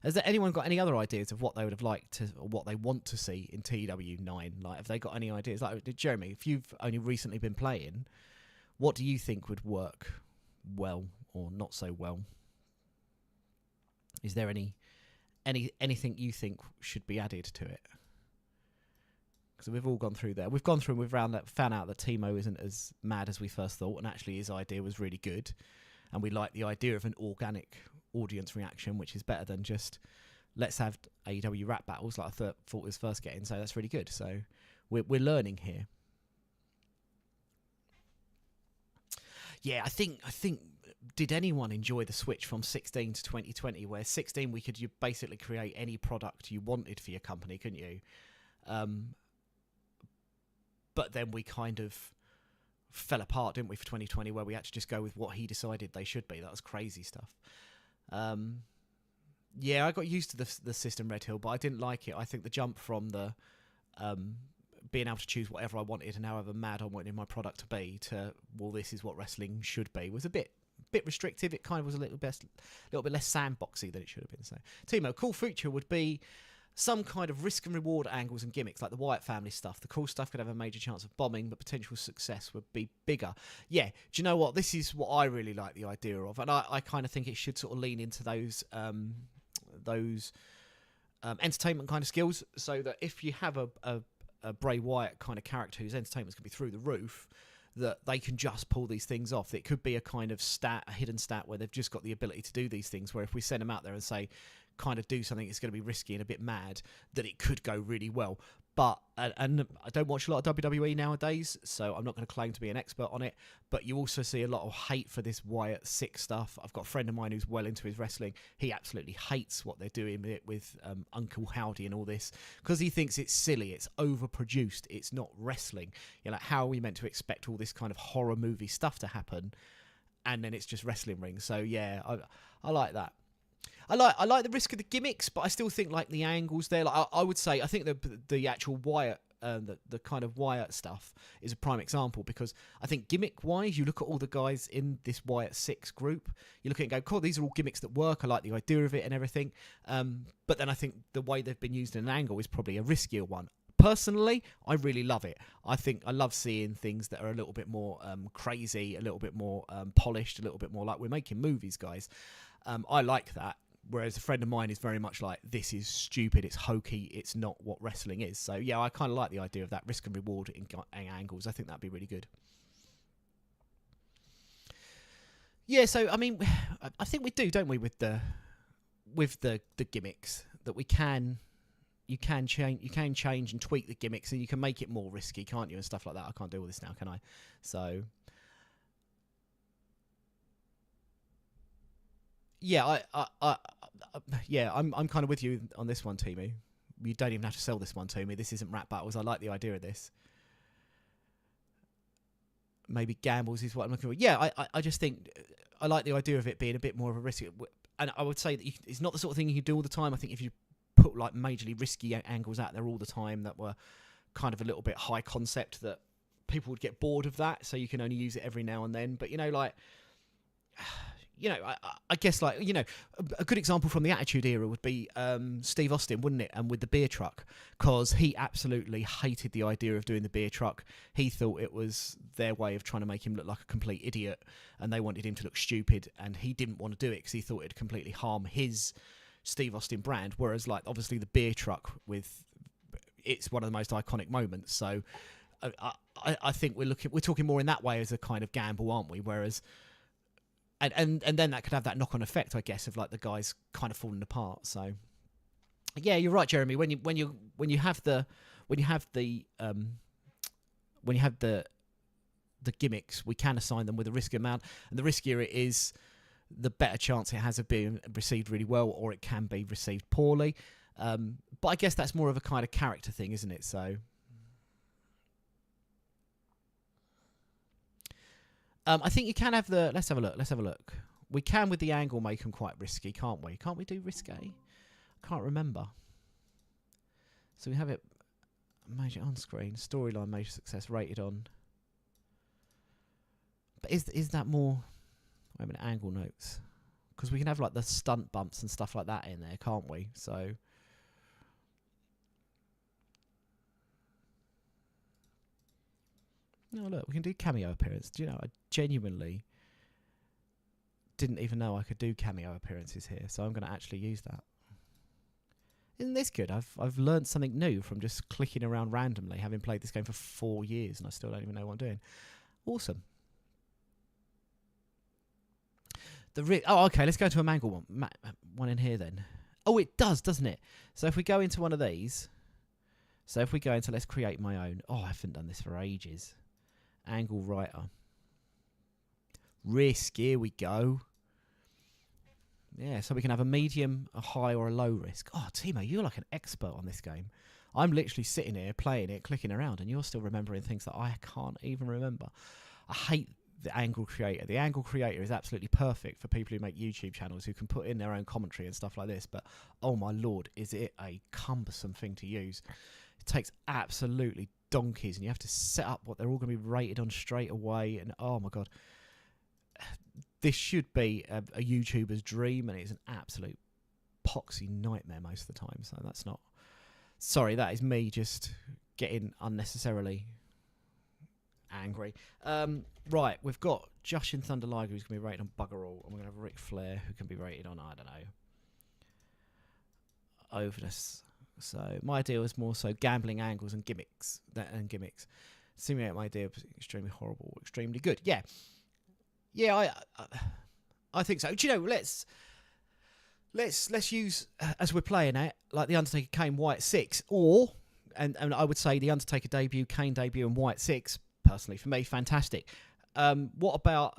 has there anyone got any other ideas of what they would have liked to, or what they want to see in TEW 9? Like, have they got any ideas? Like, Jeremy, if you've only recently been playing, what do you think would work well or not so well? Is there anything you think should be added to it? Because we've all gone through there. We've gone through and we've found out that Timo isn't as mad as we first thought, and actually his idea was really good. And we like the idea of an organic audience reaction, which is better than just let's have AEW rap battles like I thought it was first getting. So that's really good. So we're learning here. Yeah, I think. Did anyone enjoy the switch from 16 to 2020, where 16 you basically create any product you wanted for your company, couldn't you? But then we kind of fell apart, didn't we, for 2020, where we had to just go with what he decided they should be. That was crazy stuff. Yeah, I got used to the system Red Hill, but I didn't like it. I think the jump from the being able to choose whatever I wanted and however mad I wanted my product to be to, well, this is what wrestling should be, was a bit restrictive. It kind of was a little bit less sandboxy than it should have been. So, Timo, cool feature would be some kind of risk and reward angles and gimmicks, like the Wyatt family stuff. The cool stuff could have a major chance of bombing, but potential success would be bigger. Yeah, do you know what? This is what I really like the idea of, and I kind of think it should sort of lean into those entertainment kind of skills, so that if you have a Bray Wyatt kind of character whose entertainment's going to be through the roof, that they can just pull these things off. It could be a kind of stat, a hidden stat, where they've just got the ability to do these things, where if we send them out there and say, kind of do something that's going to be risky and a bit mad, that it could go really well. But, and I don't watch a lot of WWE nowadays, so I'm not going to claim to be an expert on it, but you also see a lot of hate for this Wyatt sick stuff. I've got a friend of mine who's well into his wrestling. He absolutely hates what they're doing with Uncle Howdy and all this, because he thinks it's silly, it's overproduced, it's not wrestling. You know, like, how are we meant to expect all this kind of horror movie stuff to happen, and then it's just wrestling rings? So yeah, I like that. I like the risk of the gimmicks, but I still think like the angles there. Like I would say, I think the actual Wyatt, the kind of Wyatt stuff is a prime example, because I think gimmick wise, you look at all the guys in this Wyatt 6 group, you look at it and go, cool, these are all gimmicks that work. I like the idea of it and everything. But then I think the way they've been used in an angle is probably a riskier one. Personally, I really love it. I think I love seeing things that are a little bit more crazy, a little bit more polished, a little bit more like we're making movies, guys. I like that. Whereas a friend of mine is very much like, this is stupid, it's hokey, it's not what wrestling is. So yeah, I kind of like the idea of that risk and reward in angles. I think that'd be really good. Yeah, so I mean, I think we do, don't we, with the gimmicks, that you can change and tweak the gimmicks, and you can make it more risky, can't you, and stuff like that. I can't do all this now, can I? So yeah, I'm kind of with you on this one, Timu. You don't even have to sell this one to me. This isn't rap battles. I like the idea of this. Maybe gambles is what I'm looking for. Yeah, I just think I like the idea of it being a bit more of a risk. And I would say that it's not the sort of thing you can do all the time. I think if you put like majorly risky angles out there all the time that were kind of a little bit high concept, that people would get bored of that. So you can only use it every now and then. But, you know, like... You know, I guess, like, you know, a good example from the Attitude Era would be Steve Austin, wouldn't it? And with the beer truck, because he absolutely hated the idea of doing the beer truck. He thought it was their way of trying to make him look like a complete idiot, and they wanted him to look stupid, and he didn't want to do it because he thought it'd completely harm his Steve Austin brand. Whereas, like, obviously the beer truck, it's one of the most iconic moments. So I think we're talking more in that way as a kind of gamble, aren't we? Whereas... And then that could have that knock-on effect, I guess, of like the guys kind of falling apart. So, yeah, you're right, Jeremy. When you have the gimmicks, we can assign them with a risk amount, and the riskier it is, the better chance it has of being received really well, or it can be received poorly. But I guess that's more of a kind of character thing, isn't it? So. I think you can have the... Let's have a look. We can, with the angle, make them quite risky, can't we? Can't we do risque? I can't remember. So we have it major on screen. Storyline, major success, rated on. But is that more... Wait a minute, angle notes. Because we can have like the stunt bumps and stuff like that in there, can't we? So... No, look, we can do cameo appearance. Do you know, I genuinely didn't even know I could do cameo appearances here, so I'm going to actually use that. Isn't this good? I've learned something new from just clicking around randomly, having played this game for 4 years, and I still don't even know what I'm doing. Awesome. Oh, okay, let's go to a mangle one in here then. Oh, it does, doesn't it? So if we go into one of these, let's create my own. Oh, I haven't done this for ages. Angle writer. Risk, here we go. Yeah, so we can have a medium, a high, or a low risk. Oh, Timo, you're like an expert on this game. I'm literally sitting here playing it, clicking around, and you're still remembering things that I can't even remember. I hate the angle creator. The angle creator is absolutely perfect for people who make YouTube channels who can put in their own commentary and stuff like this, but oh my lord, is it a cumbersome thing to use. It takes absolutely donkeys, and you have to set up what they're all going to be rated on straight away, and oh my god. This should be a YouTuber's dream, and it's an absolute poxy nightmare most of the time, so that's not... Sorry, that is me just getting unnecessarily angry. Right, we've got Jushin Thunder Liger, who's going to be rated on bugger all, and we're going to have Ric Flair, who can be rated on, I don't know, overness. So my idea was more so gambling angles and gimmicks. Simulate my idea was extremely horrible, extremely good. Yeah. Yeah, I think so. Do you know, let's use, as we're playing it, like the Undertaker, Kane, White 6, or, and I would say the Undertaker debut, Kane debut, and White 6, personally, for me, fantastic. What about,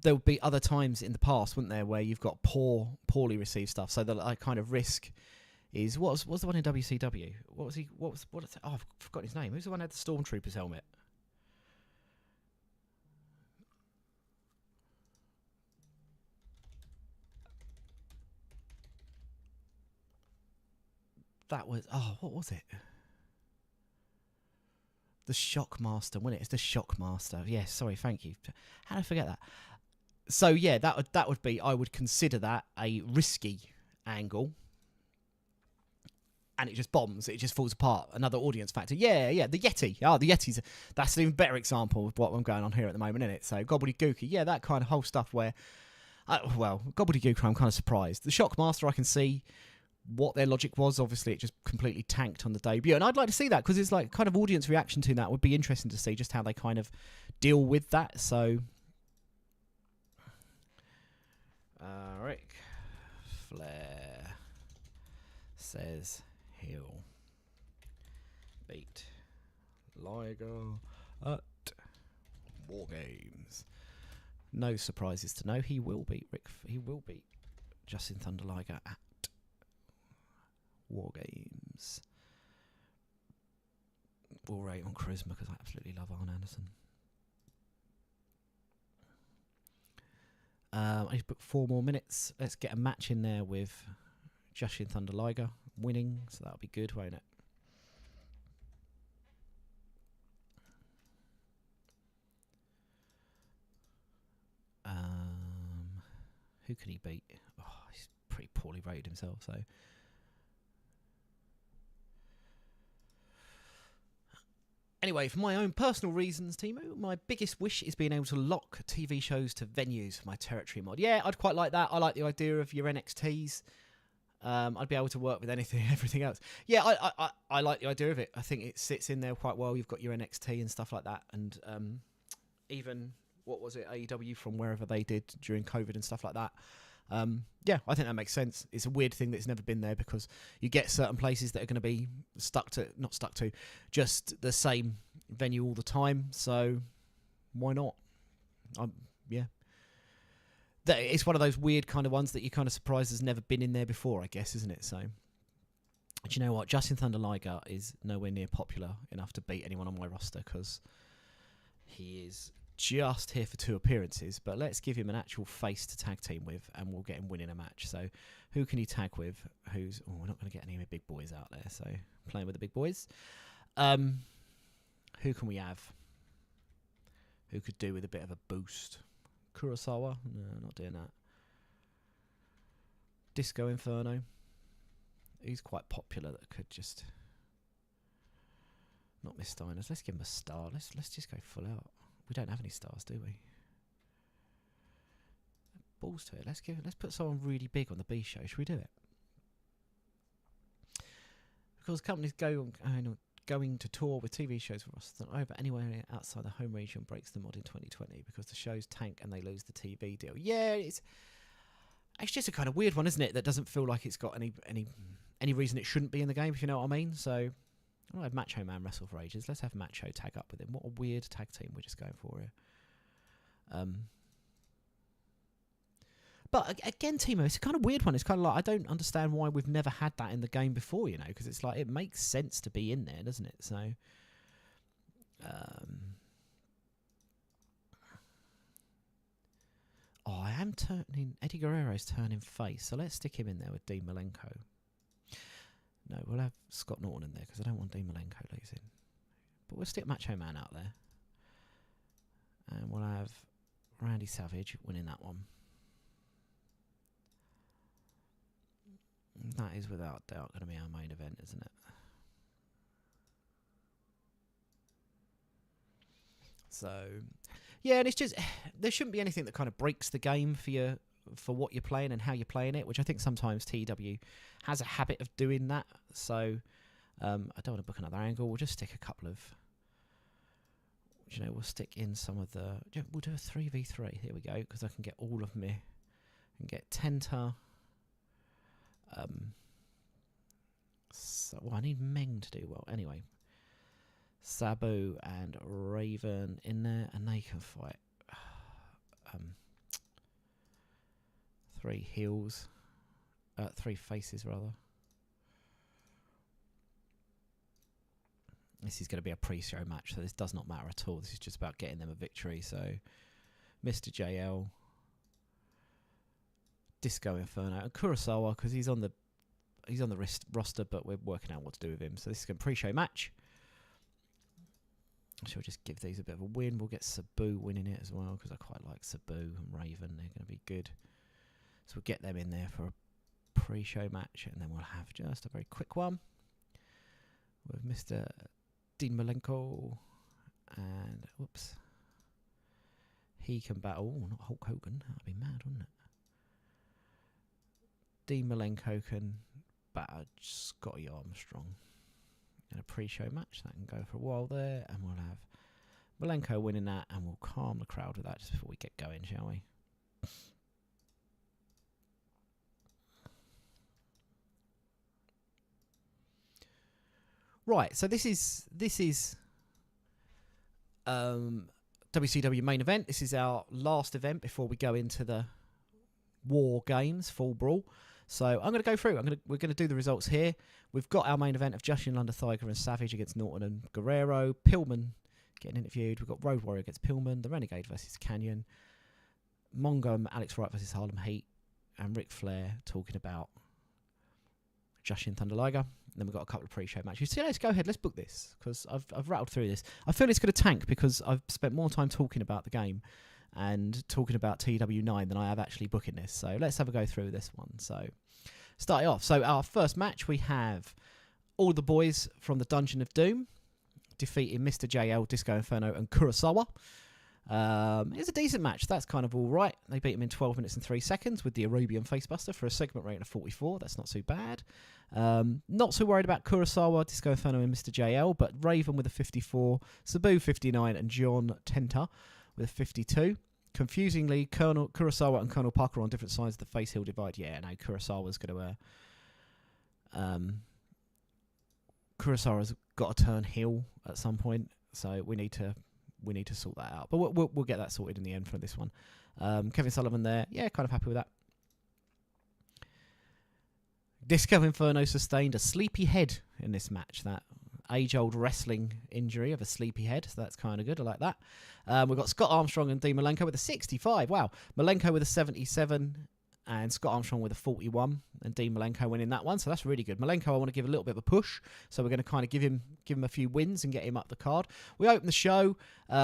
there would be other times in the past, wouldn't there, where you've got poorly received stuff, so that kind of risk is, what's the one in WCW? Oh, I've forgotten his name. Who's the one who had the Stormtrooper's helmet? That was... Oh, what was it? The Shockmaster, wasn't it? It's the Shockmaster. Yes, sorry, thank you. How did I forget that? So, yeah, that would be... I would consider that a risky angle. And it just bombs. It just falls apart. Another audience factor. Yeah, the Yeti. Oh, the Yeti's... That's an even better example of what I'm going on here at the moment, isn't it? So, gobbledygooky. Yeah, that kind of whole stuff where... gobbledygook, I'm kind of surprised. The Shockmaster, I can see... what their logic was. Obviously it just completely tanked on the debut, and I'd like to see that because it's like kind of audience reaction to that would be interesting to see just how they kind of deal with that. So Ric Flair says he'll beat Liger at War Games. No surprises to know, he will beat Jushin Thunder Liger at War Games. We'll rate on charisma because I absolutely love Arn Anderson. I need to book 4 more minutes. Let's get a match in there with Jushin Thunder Liger winning, so that'll be good, won't it? Who can he beat? Oh, he's pretty poorly rated himself, so... Anyway, for my own personal reasons, Timo, my biggest wish is being able to lock TV shows to venues for my territory mod. Yeah, I'd quite like that. I like the idea of your NXTs. I'd be able to work with anything, everything else. Yeah, I like the idea of it. I think it sits in there quite well. You've got your NXT and stuff like that. And even, what was it, AEW from wherever they did during COVID and stuff like that. Yeah, I think that makes sense. It's a weird thing that's never been there because you get certain places that are going to be not stuck to, just the same venue all the time. So why not? Yeah. It's one of those weird kind of ones that you're kind of surprised has never been in there before, I guess, isn't it? So, do you know what? Jushin Thunder Liger is nowhere near popular enough to beat anyone on my roster because he is just here for 2 appearances, but let's give him an actual face to tag team with and we'll get him winning a match. So who can he tag with? We're not going to get any of the big boys out there, so playing with the big boys. Who can we have? who could do with a bit of a boost. Kurosawa? No, not doing that. Disco Inferno. He's quite popular. That could just not miss Steiners. Let's give him a star. Let's just go full out. We don't have any stars, do we? Balls to it. Let's put someone really big on the B show. Should we do it? Because companies going to tour with TV shows for us over anywhere outside the home region breaks the mod in 2020 because the shows tank and they lose the TV deal. Yeah, it's just a kind of weird one, isn't it? That doesn't feel like it's got any reason it shouldn't be in the game, if you know what I mean. So I don't have Macho Man wrestle for ages. Let's have Macho tag up with him. What a weird tag team we're just going for here. But again, Timo, it's a kind of weird one. It's kind of like, I don't understand why we've never had that in the game before, you know, because it's like, it makes sense to be in there, doesn't it? So, I am turning, Eddie Guerrero's turning face, so let's stick him in there with Dean Malenko. No, we'll have Scott Norton in there, because I don't want Dean Malenko losing. But we'll stick Macho Man out there. And we'll have Randy Savage winning that one. That is without doubt going to be our main event, isn't it? So, yeah, and it's just, there shouldn't be anything that kind of breaks the game for what you're playing and how you're playing it, which I think sometimes TEW has a habit of doing that. So, I don't want to book another angle. We'll just stick a couple of, you know, we'll stick in some of the, we'll do a 3v3. Here we go, because I can get all of me. And get Tenta. Well, I need Meng to do well. Anyway, Sabu and Raven in there, and they can fight. Three faces rather. This is going to be a pre-show match, so this does not matter at all. This is just about getting them a victory. So, Mr. JL. Disco Inferno and Kurosawa, because he's on the roster, but we're working out what to do with him. So this is a pre-show match. So we'll just give these a bit of a win. We'll get Sabu winning it as well, because I quite like Sabu and Raven. They're going to be good. So we'll get them in there for a pre-show match, and then we'll have just a very quick one with Mr. Dean Malenko, and whoops, he can battle. Oh, not Hulk Hogan. That'd be mad, wouldn't it? Dean Malenko can batter Scotty Armstrong in a pre-show match. That can go for a while there, and we'll have Malenko winning that, and we'll calm the crowd with that just before we get going, shall we? Right, so this is WCW main event. This is our last event before we go into the War Games Full Brawl. So I'm going to go through. We're going to do the results here. We've got our main event of Jushin Thunder Liger and Savage against Norton and Guerrero. Pillman getting interviewed. We've got Road Warrior against Pillman. The Renegade versus Canyon. Mongo and Alex Wright versus Harlem Heat. And Ric Flair talking about Jushin Thunder Liger. And then we've got a couple of pre-show matches. So let's go ahead. Let's book this, because I've rattled through this. I feel it's going to tank because I've spent more time talking about the game and talking about TW9 than I have actually booking this. So let's have a go through this one. So start it off. So our first match, we have all the boys from the Dungeon of Doom defeating Mr. JL, Disco Inferno and Kurosawa. It's a decent match. That's kind of all right. They beat him in 12 minutes and 3 seconds with the Arabian Facebuster for a segment rating of 44. That's not too bad. Not so worried about Kurosawa, Disco Inferno and Mr. JL, but Raven with a 54, Sabu 59 and John Tenta with a 52. Confusingly, Colonel Kurosawa and Colonel Parker on different sides of the face heel divide. Yeah, no, Kurosawa's got to turn heel at some point, so we need to sort that out. But we'll get that sorted in the end for this one. Kevin Sullivan there, yeah, kind of happy with that. Disco Inferno sustained a sleepy head in this match. That age-old wrestling injury of a sleepy head, so that's kind of good. I like that. We've got Scott Armstrong and Dean Malenko with a 65. Wow. Malenko with a 77 and Scott Armstrong with a 41, and Dean Malenko winning that one, so that's really good. Malenko, I want to give a little bit of a push, so we're going to kind of give him a few wins and get him up the card. We open the show.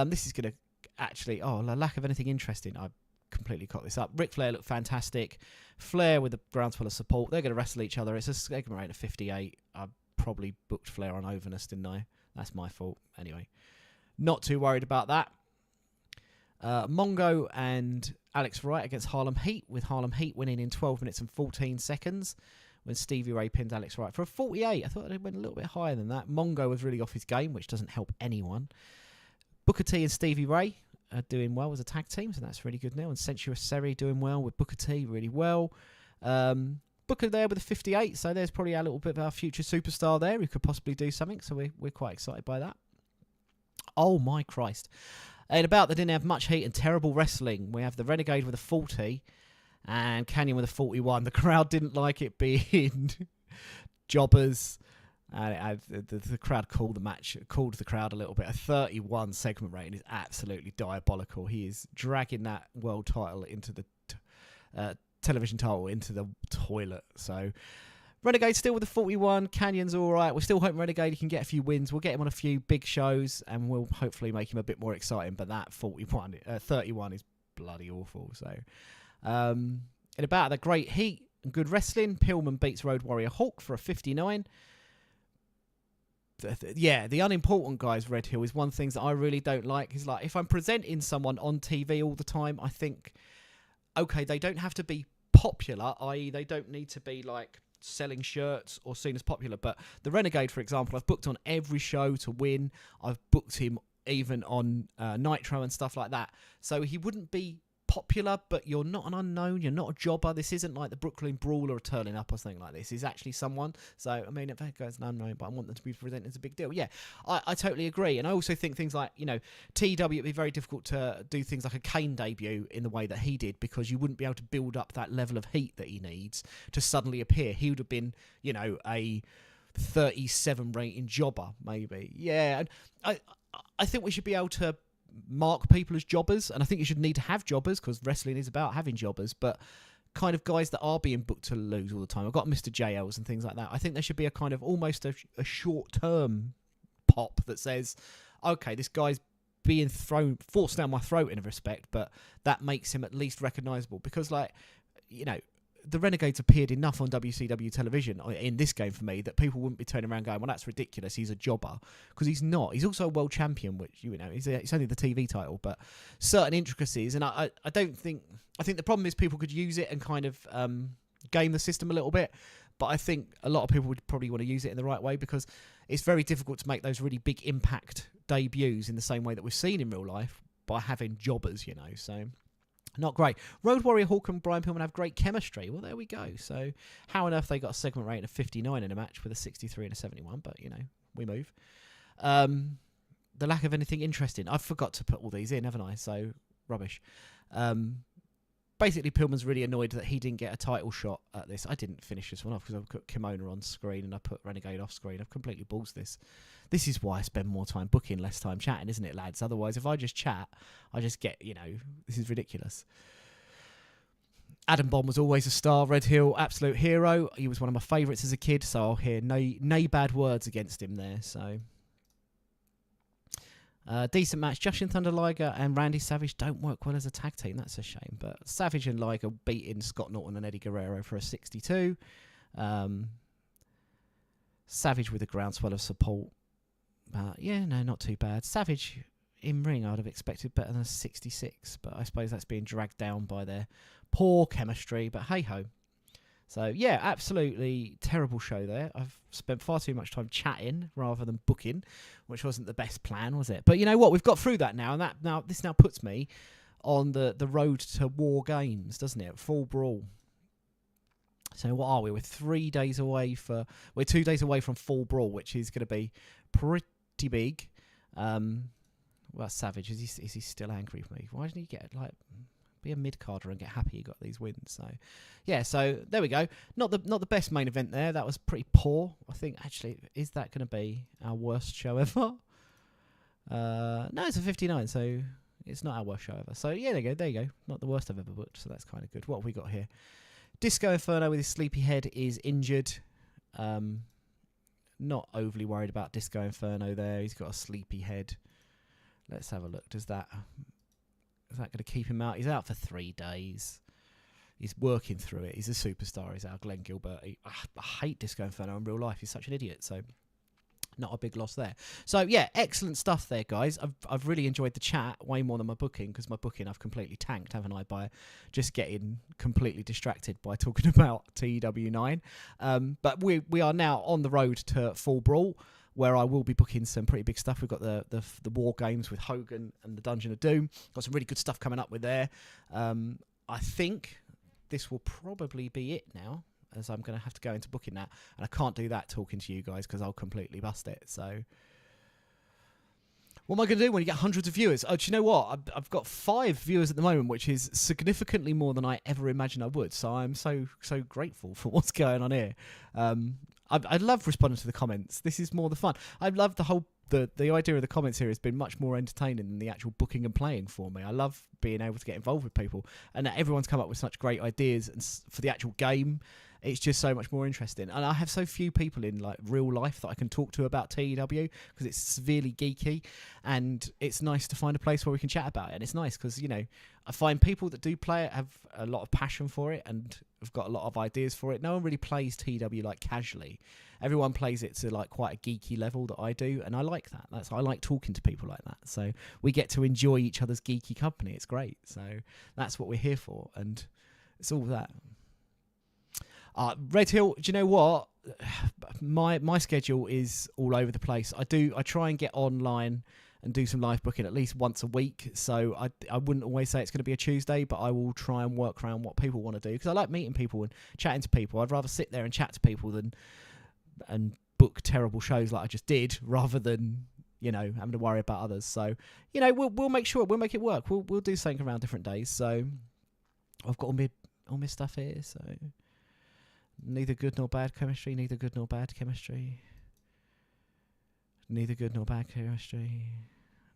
This is going to actually, the lack of anything interesting. I completely cocked this up. Ric Flair looked fantastic. Flair with the groundswell of support. They're going to wrestle each other. It's a segment rate of 58. I probably booked Flair on overness, didn't I? That's my fault. Anyway, not too worried about that. Mongo and Alex Wright against Harlem Heat, with Harlem Heat winning in 12 minutes and 14 seconds when Stevie Ray pinned Alex Wright for a 48. I thought it went a little bit higher than that. Mongo was really off his game, which doesn't help anyone. Booker T and Stevie Ray are doing well as a tag team, so that's really good now. And Sensuous Seri doing well with Booker T really well. Booker there with a 58, so there's probably a little bit of our future superstar there who could possibly do something, so we're quite excited by that. Oh my Christ. And about that didn't have much heat and terrible wrestling. We have the Renegade with a 40 and Canyon with a 41. The crowd didn't like it being jobbers. The crowd called the crowd a little bit. A 31 segment rating is absolutely diabolical. He is dragging that world title into the television title into the toilet. So Renegade still with a 41. Canyon's all right. We're still hoping Renegade can get a few wins. We'll get him on a few big shows, and we'll hopefully make him a bit more exciting. But that 31 is bloody awful. So, in about the great heat and good wrestling, Pillman beats Road Warrior Hawk for a 59. The unimportant guys, Red Hill, is one thing that I really don't like. Is like, if I'm presenting someone on TV all the time, I think, okay, they don't have to be popular, i.e. they don't need to be like selling shirts or seen as popular. But the Renegade, for example, I've booked on every show to win. I've booked him even on Nitro and stuff like that. So he wouldn't be popular, but you're not an unknown, you're not a jobber. This isn't like the Brooklyn Brawler turning up or something like this. He's actually someone. So, I mean, if that goes an unknown, but I want them to be presented as a big deal. Yeah, I totally agree. And I also think things like, TEW, it'd be very difficult to do things like a Kane debut in the way that he did, because you wouldn't be able to build up that level of heat that he needs to suddenly appear. He would have been, a 37 rating jobber, maybe. Yeah, and I think we should be able to mark people as jobbers, and I think you should need to have jobbers, because wrestling is about having jobbers, but kind of guys that are being booked to lose all the time. I've got Mr. JLs and things like that. I think there should be a kind of almost a short-term pop that says, okay, this guy's being forced down my throat in a respect, but that makes him at least recognisable, because the Renegades appeared enough on WCW television in this game for me that people wouldn't be turning around going, well, that's ridiculous, he's a jobber. Because he's not. He's also a world champion, which, it's only the TV title, but certain intricacies. And I think the problem is people could use it and kind of game the system a little bit. But I think a lot of people would probably want to use it in the right way, because it's very difficult to make those really big impact debuts in the same way that we've seen in real life by having jobbers, so... Not great. Road Warrior Hawk and Brian Pillman have great chemistry. Well, there we go. So, how on earth they got a segment rating of 59 in a match with a 63 and a 71? But, we move. The lack of anything interesting. I forgot to put all these in, haven't I? So, rubbish. Basically, Pillman's really annoyed that he didn't get a title shot at this. I didn't finish this one off because I put Kimona on screen and I put Renegade off screen. I've completely ballsed this. This is why I spend more time booking, less time chatting, isn't it, lads? Otherwise, if I just chat, I just get, this is ridiculous. Adam Bomb was always a star. Red Hill, absolute hero. He was one of my favourites as a kid, so I'll hear no bad words against him there. So, decent match. Jushin Thunder Liger and Randy Savage don't work well as a tag team. That's a shame. But Savage and Liger beating Scott Norton and Eddie Guerrero for a 62. Savage with a groundswell of support. But yeah, no, not too bad. Savage in ring, I'd have expected better than a 66. But I suppose that's being dragged down by their poor chemistry. But hey ho. So yeah, absolutely terrible show there. I've spent far too much time chatting rather than booking, which wasn't the best plan, was it? But you know what? We've got through that now, and this now puts me on the road to War Games, doesn't it? Full Brawl. So what are we? We're 2 days away from Full Brawl, which is going to be pretty big. Well, Savage, is he still angry with me? Why didn't he get be a mid-carder and get happy he got these wins? So yeah, so there we go. Not the best main event there. That was pretty poor. I think, actually, is that going to be our worst show ever? No, it's a 59, so it's not our worst show ever. So yeah, there you go. Not the worst I've ever booked, so that's kind of good. What have we got here? Disco Inferno with his sleepy head is injured. Not overly worried about Disco Inferno there. He's got a sleepy head. Let's have a look. Is that going to keep him out? He's out for 3 days. He's working through it. He's a superstar. He's our Glenn Gilbert. I hate Disco Inferno in real life. He's such an idiot. So not a big loss there. So yeah, excellent stuff there, guys. I've really enjoyed the chat way more than my booking, because my booking I've completely tanked, haven't I, by just getting completely distracted by talking about TEW9. But we are now on the road to Full Brawl, where I will be booking some pretty big stuff. We've got the War Games with Hogan and the Dungeon of Doom. Got some really good stuff coming up with there. I think this will probably be it now, as I'm going to have to go into booking that. And I can't do that talking to you guys, because I'll completely bust it. So what am I going to do when you get hundreds of viewers? Oh, do you know what? I've got 5 viewers at the moment, which is significantly more than I ever imagined I would. So I'm so grateful for what's going on here. I love responding to the comments. This is more the fun. I love the whole the idea of the comments here has been much more entertaining than the actual booking and playing for me. I love being able to get involved with people, and that everyone's come up with such great ideas and for the actual game. It's just so much more interesting. And I have so few people in like real life that I can talk to about TEW, because it's severely geeky, and it's nice to find a place where we can chat about it. And it's nice because, you know, I find people that do play it have a lot of passion for it and have got a lot of ideas for it. No one really plays TEW like casually. Everyone plays it to like quite a geeky level that I do, and I like that. I like talking to people like that. So we get to enjoy each other's geeky company. It's great. So that's what we're here for, and it's all that. Red Hill, do you know what? My schedule is all over the place. I try and get online and do some live booking at least once a week. So I wouldn't always say it's going to be a Tuesday, but I will try and work around what people want to do, because I like meeting people and chatting to people. I'd rather sit there and chat to people and book terrible shows like I just did, rather than, you know, having to worry about others. So, you know, we'll make it work. We'll do something around different days. So I've got all my stuff here. So neither good nor bad chemistry. Neither good nor bad chemistry. Neither good nor bad chemistry.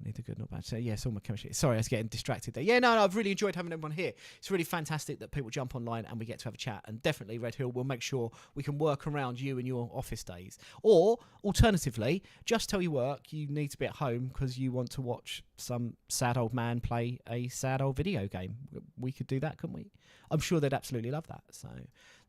Neither good nor bad. So yeah, it's all my chemistry. Sorry, I was getting distracted there. Yeah, no, I've really enjoyed having everyone here. It's really fantastic that people jump online and we get to have a chat. And definitely, Red Hill, we'll make sure we can work around you and your office days. Or alternatively, just tell your work you need to be at home because you want to watch some sad old man play a sad old video game. We could do that, couldn't we? I'm sure they'd absolutely love that. So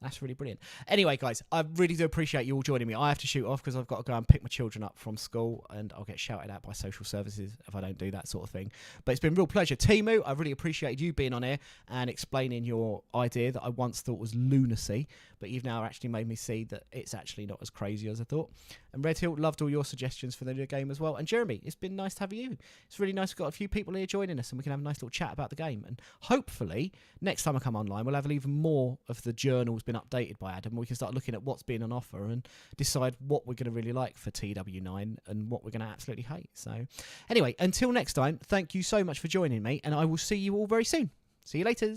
that's really brilliant. Anyway, guys, I really do appreciate you all joining me. I have to shoot off because I've got to go and pick my children up from school, and I'll get shouted at by social services if I don't do that sort of thing. But it's been a real pleasure. Timu, I really appreciated you being on here and explaining your idea that I once thought was lunacy, but you've now actually made me see that it's actually not as crazy as I thought. And Red Hill, loved all your suggestions for the new game as well. And Jeremy, it's been nice to have you. It's really nice. We've got a few people here joining us, and we can have a nice little chat about the game. And hopefully, next time I come online, we'll have even more of the journals been updated by Adam. We can start looking at what's been on offer and decide what we're going to really like for TW9 and what we're going to absolutely hate. So anyway, until next time, thank you so much for joining me, and I will see you all very soon. See you later.